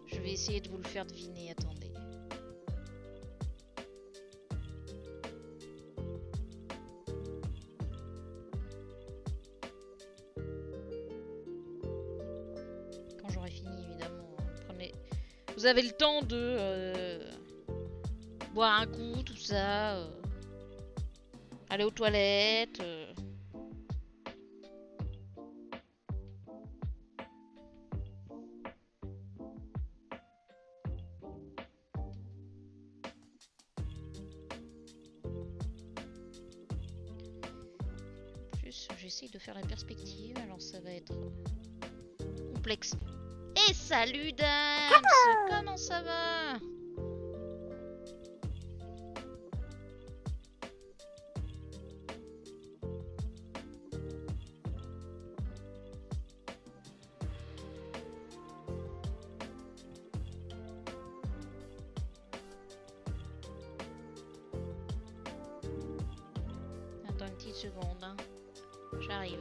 Je vais essayer de vous le faire deviner, attendez. Quand j'aurai fini, évidemment. Prenez... Vous avez le temps de boire un coup, tout ça. Aller aux toilettes. J'essaye de faire la perspective, alors ça va être complexe. Et salut Dams, comment ça va? Attends une petite seconde, hein. J'arrive.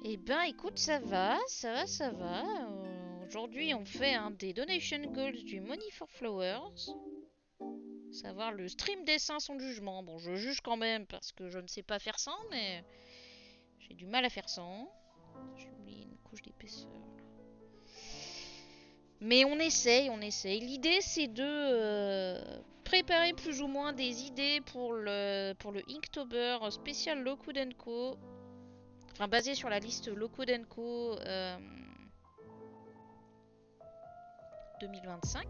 Eh ben écoute, ça va. Aujourd'hui on fait un des donation goals du Money for Flowers. Savoir le stream dessin sans jugement. Bon, je juge quand même parce que je ne sais pas faire sans, mais j'ai du mal à faire sans. J'ai oublié une couche d'épaisseur. Mais on essaye. L'idée c'est de préparer plus ou moins des idées pour le Inktober spécial Lockwood & Co. Enfin basé sur la liste Lockwood & Co 2025.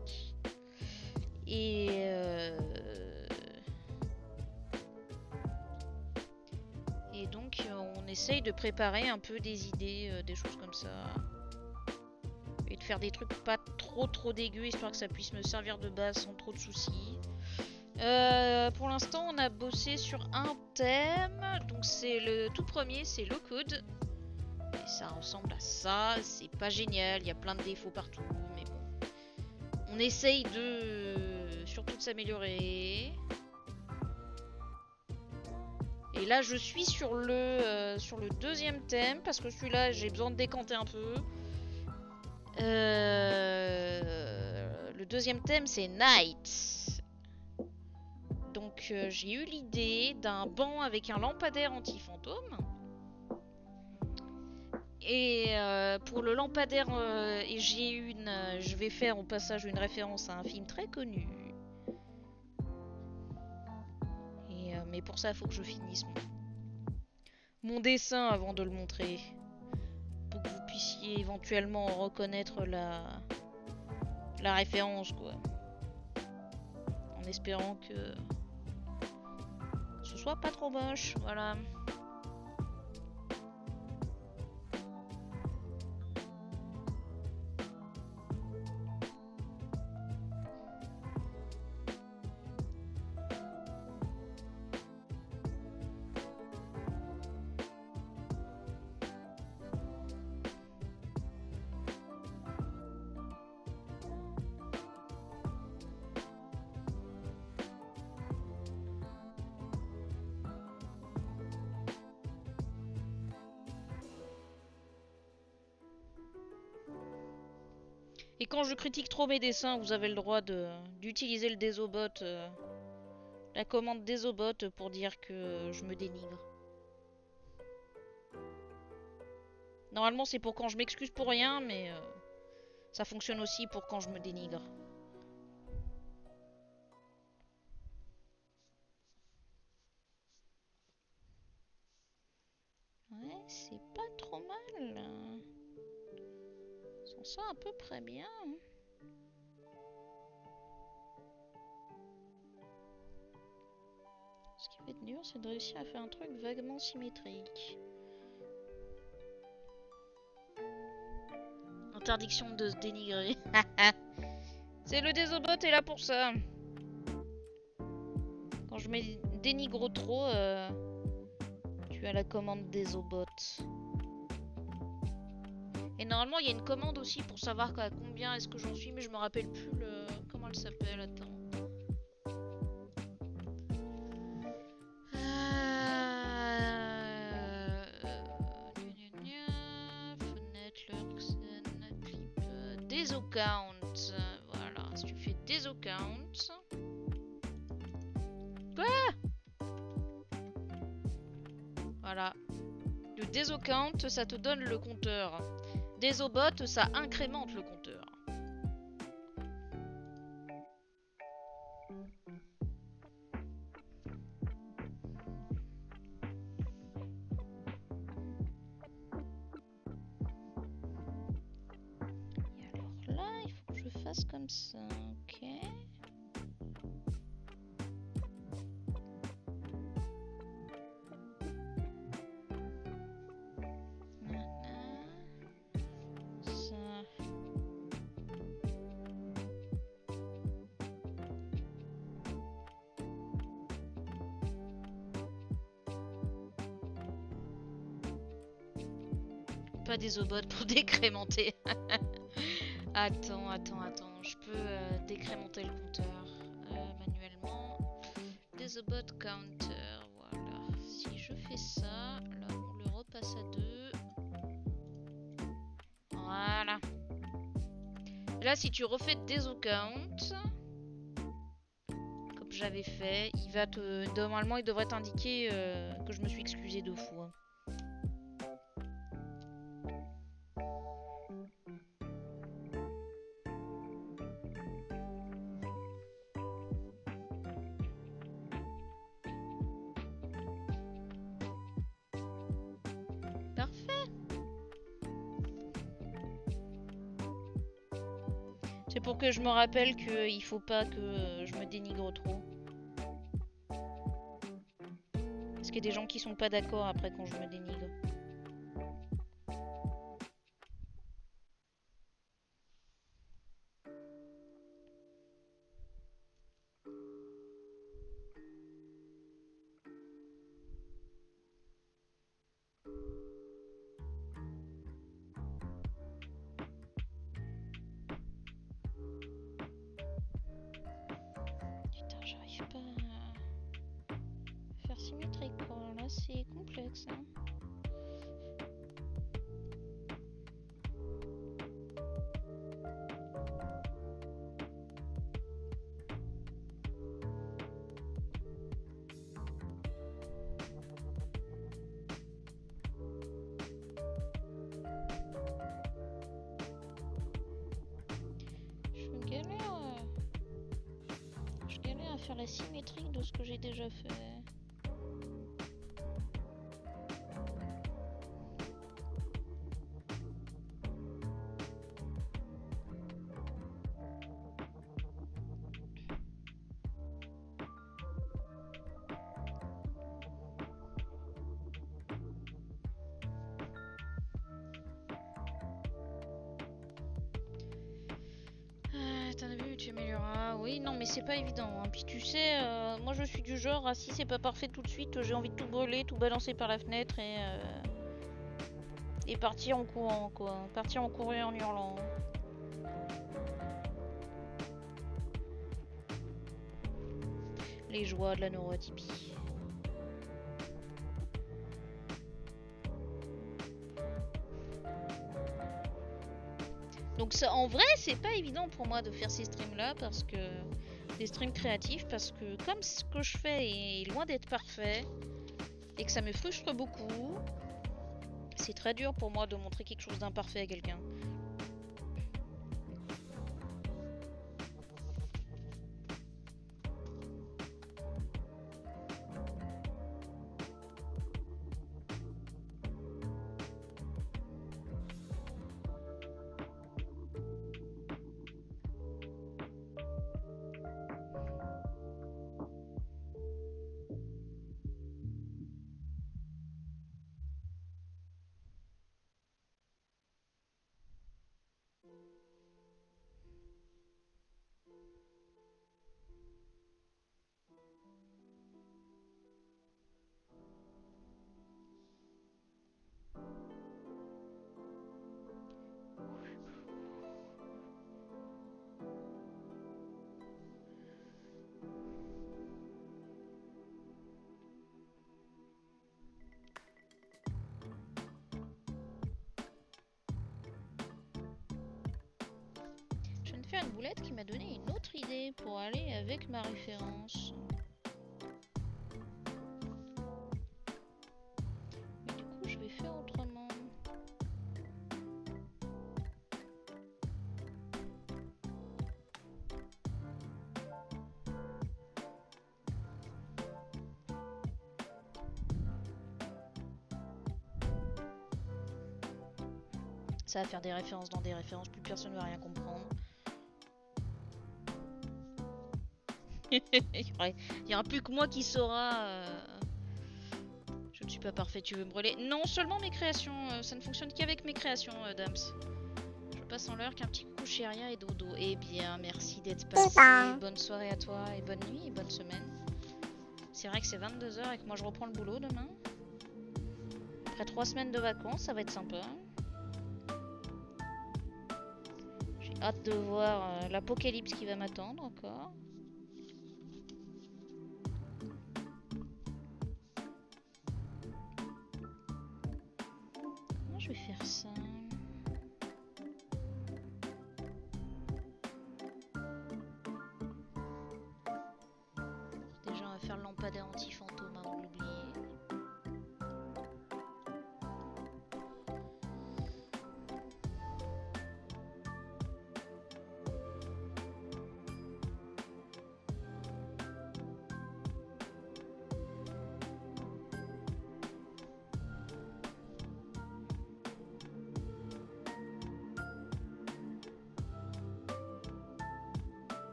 Et donc on essaye de préparer un peu des idées, des choses comme ça. Et de faire des trucs pas trop dégueux, histoire que ça puisse me servir de base sans trop de soucis. Pour l'instant on a bossé sur un thème. Donc c'est le tout premier, c'est Lockwood. Et ça ressemble à ça, c'est pas génial, il y a plein de défauts partout, mais bon. On essaye surtout de s'améliorer. Et là je suis sur le deuxième thème, parce que celui-là j'ai besoin de décanter un peu. Le deuxième thème c'est Night. Donc j'ai eu l'idée d'un banc avec un lampadaire anti-fantôme. Et pour le lampadaire, je vais faire au passage une référence à un film très connu. Mais pour ça, il faut que je finisse mon dessin avant de le montrer. Pour que vous puissiez éventuellement reconnaître la référence, quoi. En espérant que ce soit pas trop moche, voilà. Et quand je critique trop mes dessins, vous avez le droit d'utiliser le désobot, la commande désobot pour dire que je me dénigre. Normalement c'est pour quand je m'excuse pour rien, mais ça fonctionne aussi pour quand je me dénigre. Ouais, c'est pas trop mal. On s'en sort à peu près bien. va être dur, c'est de réussir à faire un truc vaguement symétrique. Interdiction de se dénigrer. C'est le désobot est là pour ça. Quand je me dénigre trop, tu as la commande désobot. Et normalement, il y a une commande aussi pour savoir à combien est-ce que j'en suis, mais je me rappelle plus le... Comment elle s'appelle, attends. Fenêtre, Lurksen, clip, Desocount. Voilà, si tu fais Desocount... Quoi? Voilà. Le Desocount, ça te donne le compteur. Désobot, ça incrémente le compteur. Et alors là, il faut que je fasse comme ça, ok. Pas des obots pour décrémenter. Attends. Je peux décrémenter le compteur manuellement. Désobot counter. Voilà. Si je fais ça, là on le repasse à 2. Voilà. Là, si tu refais Desocount, comme j'avais fait, il va te. Normalement, il devrait t'indiquer que je me suis excusé 2 fois. C'est pour que je me rappelle qu'il faut pas que je me dénigre trop. Parce qu'il y a des gens qui sont pas d'accord après quand je me dénigre. Putain, j'arrive pas à faire symétrique quoi. Là, c'est complexe. Hein. Je galère à faire la symétrique de ce que j'ai déjà fait. T'en as vu, tu amélioreras. Oui, non, mais c'est pas évident. Hein. Puis tu sais, moi je suis du genre, si c'est pas parfait tout de suite, j'ai envie de tout brûler, tout balancer par la fenêtre et partir en courant, quoi. Partir en courant et en hurlant. Les joies de la neuroatypie. Donc ça, en vrai, c'est pas évident pour moi de faire ces streams-là parce que des streams créatifs parce que comme ce que je fais est loin d'être parfait et que ça me frustre beaucoup, c'est très dur pour moi de montrer quelque chose d'imparfait à quelqu'un. de faire une boulette qui m'a donné une autre idée pour aller avec ma référence. Mais du coup, je vais faire autrement. Ça va faire des références dans des références, plus personne ne va rien comprendre. Il y aura plus que moi qui saura. Je ne suis pas parfait, tu veux me brûler? Non, seulement mes créations. Ça ne fonctionne qu'avec mes créations, Dams. Je passe en l'heure qu'un petit coucou chez Aria et Dodo. Eh bien, merci d'être passé. Bonne soirée à toi et bonne nuit et bonne semaine. C'est vrai que c'est 22h et que moi je reprends le boulot demain. Après 3 semaines de vacances, ça va être sympa. J'ai hâte de voir l'apocalypse qui va m'attendre encore. Comment je vais faire ça? Déjà, on va faire le lampadaire anti-fantôme avant de l'oublier.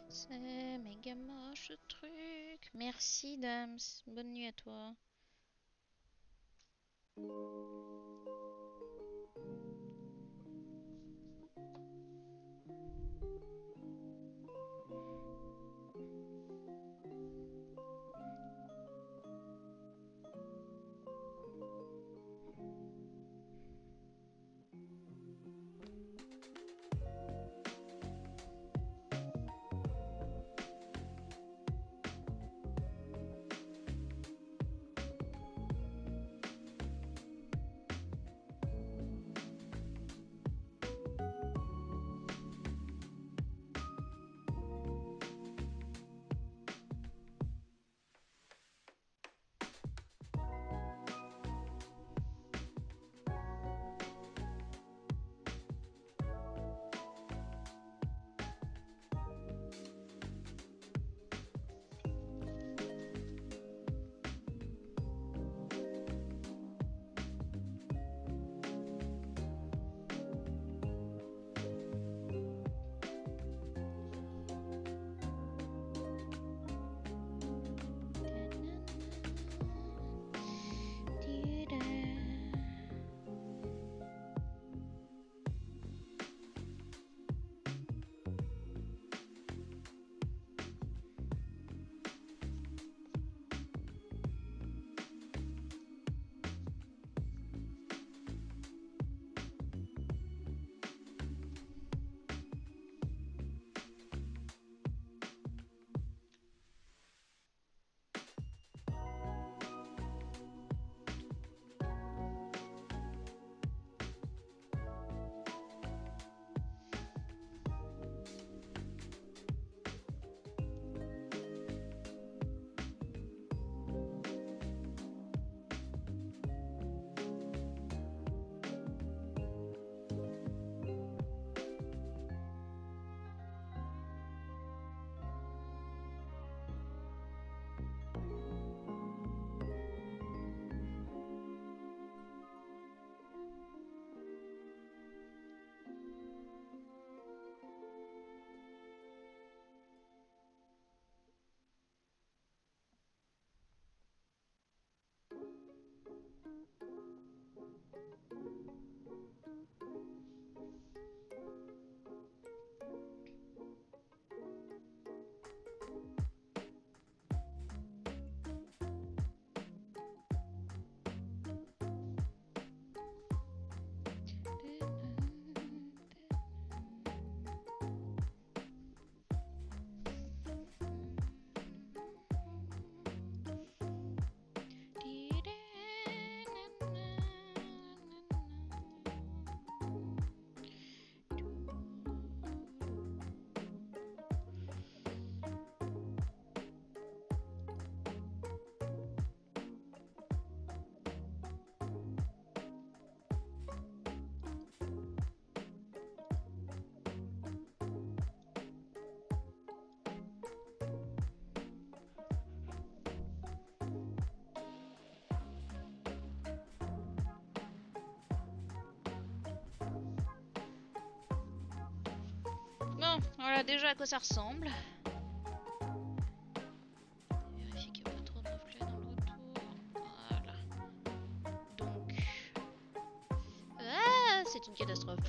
C'est méga moche ce truc. Merci Dams. Bonne nuit à toi. Voilà déjà à quoi ça ressemble. Vérifier qu'il n'y a pas trop de reflets dans le retour. Voilà. Donc... Ah, c'est une catastrophe.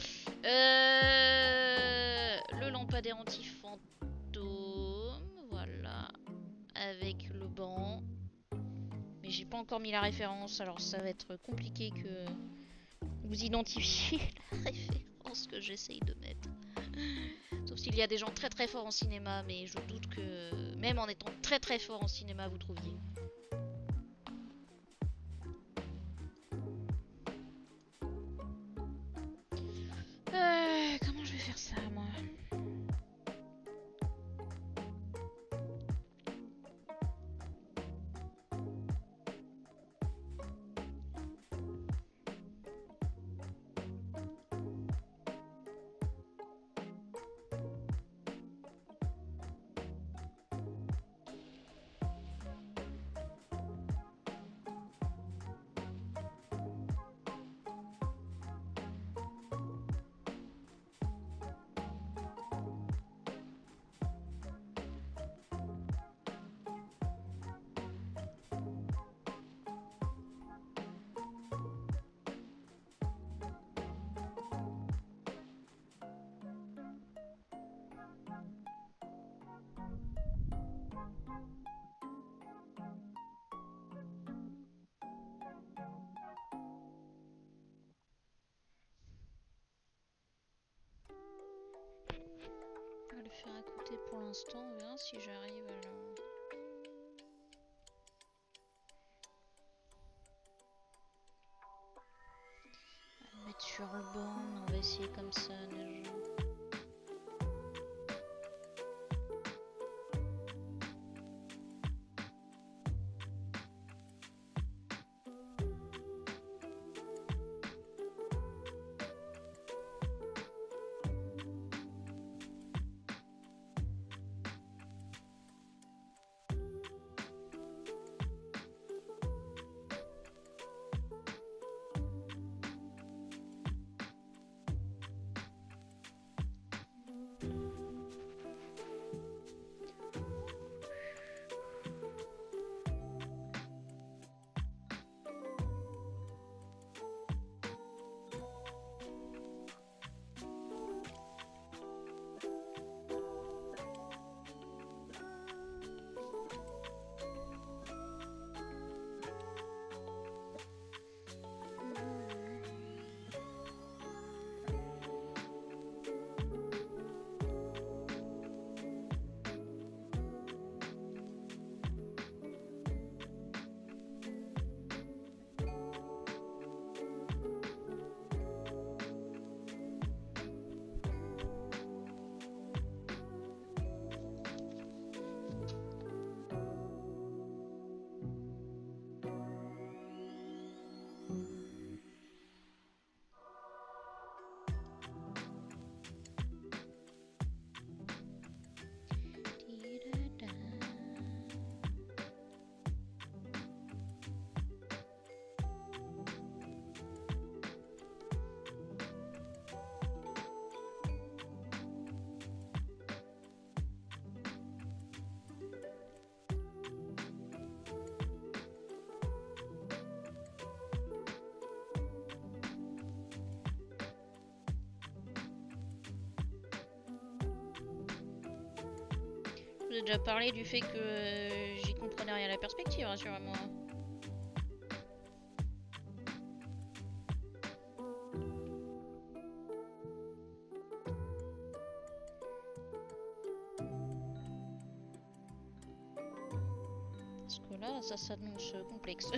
Le lampadaire anti-fantôme. Voilà. Avec le banc. Mais j'ai pas encore mis la référence, alors ça va être compliqué que vous identifiez la référence que j'essaye de mettre. Sauf s'il y a des gens très très forts en cinéma, mais je doute que même en étant très très fort en cinéma, vous trouviez. Comment je vais faire ça, moi? On va le faire à côté pour l'instant, on verra si j'arrive à le mettre sur le banc. On va essayer comme ça déjà. Je vous ai déjà parlé du fait que j'y comprenais rien à la perspective, rassurez-moi. Parce que là, ça s'annonce complexe.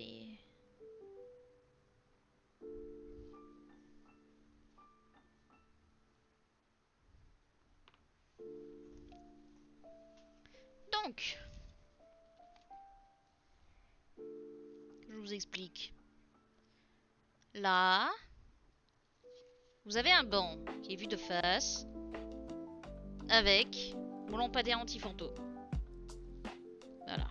c'est... Donc, je vous explique. Là, vous avez un banc qui est vu de face avec mon lampadaire anti-fantôme. Voilà.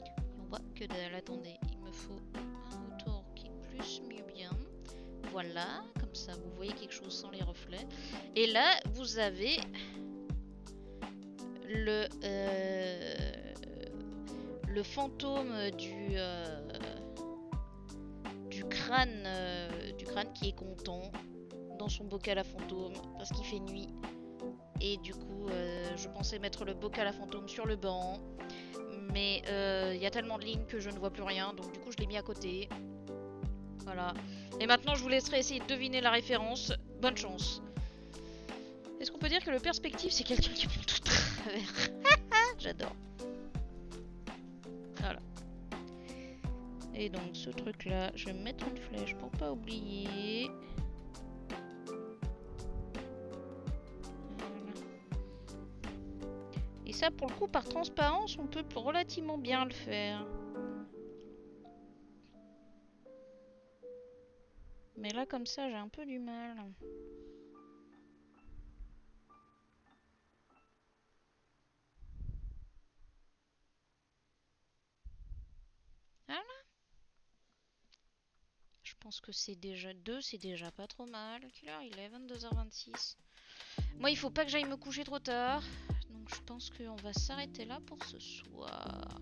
Et on voit que dalle. Attendez, il me faut un autour qui est plus mieux bien. Voilà, comme ça vous voyez quelque chose sans les reflets. Et là, vous avez le fantôme du crâne qui est content dans son bocal à fantôme parce qu'il fait nuit. Et du coup, je pensais mettre le bocal à fantôme sur le banc. Mais il y a tellement de lignes que je ne vois plus rien. Donc du coup, je l'ai mis à côté. Voilà. Et maintenant, je vous laisserai essayer de deviner la référence. Bonne chance. Est-ce qu'on peut dire que le perspective, c'est quelqu'un qui prend tout travers? J'adore. Voilà. Et donc, ce truc-là, je vais me mettre une flèche pour pas oublier. Et ça, pour le coup, par transparence, on peut relativement bien le faire. Mais là, comme ça, j'ai un peu du mal. Voilà. Je pense que c'est déjà 2, c'est déjà pas trop mal. Quelle heure il est? 22h26. Moi, il faut pas que j'aille me coucher trop tard. Donc, je pense qu'on va s'arrêter là pour ce soir.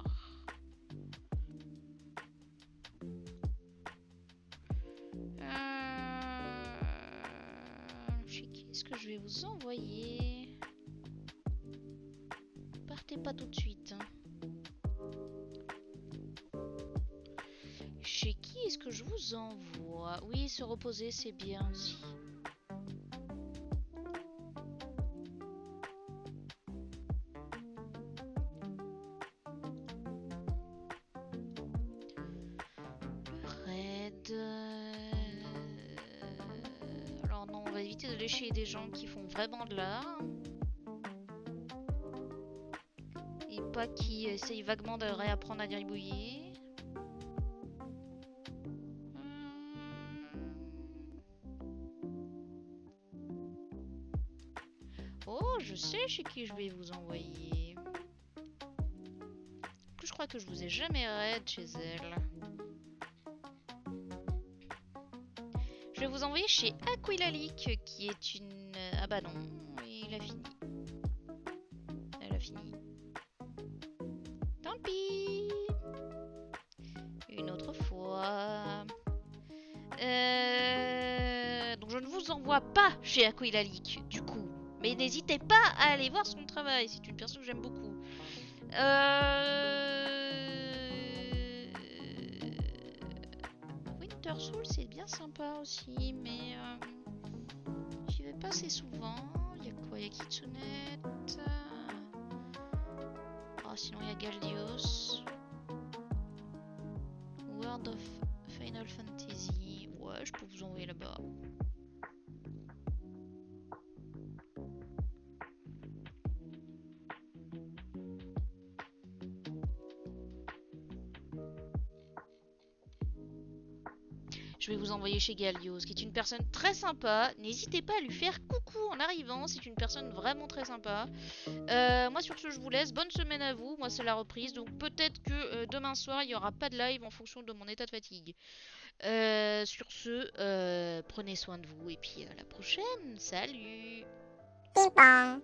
Chez qui est-ce que je vais vous envoyer? Partez pas tout de suite. Hein. Chez qui est-ce que je vous envoie? Oui, se reposer, c'est bien aussi. Alors non, on va éviter de lécher des gens qui font vraiment de l'art. Et pas qui essayent vaguement de réapprendre à gribouiller. Oh, je sais chez qui je vais vous envoyer. En plus, je crois que je vous ai jamais raid chez elle. Je vais vous envoyer chez Aquilalic, qui est une... Ah bah non, il a fini. Elle a fini. Tant pis. Une autre fois. Donc je ne vous envoie pas chez Aquilalic, du coup. Mais n'hésitez pas à aller voir son travail, c'est une personne que j'aime beaucoup. Winter Soul, c'est bien sympa aussi, mais j'y vais pas assez souvent. Il y a quoi? Il y a Kitsunette. Oh, sinon il y a Galdios. World of Final Fantasy. Ouais, je peux vous envoyer là-bas. Je vais vous envoyer chez Gallios, qui est une personne très sympa. N'hésitez pas à lui faire coucou en arrivant, c'est une personne vraiment très sympa. Moi sur ce, je vous laisse. Bonne semaine à vous. Moi, c'est la reprise. Donc peut-être que demain soir, il n'y aura pas de live en fonction de mon état de fatigue. Sur ce, prenez soin de vous et puis à la prochaine. Salut! Ping pong.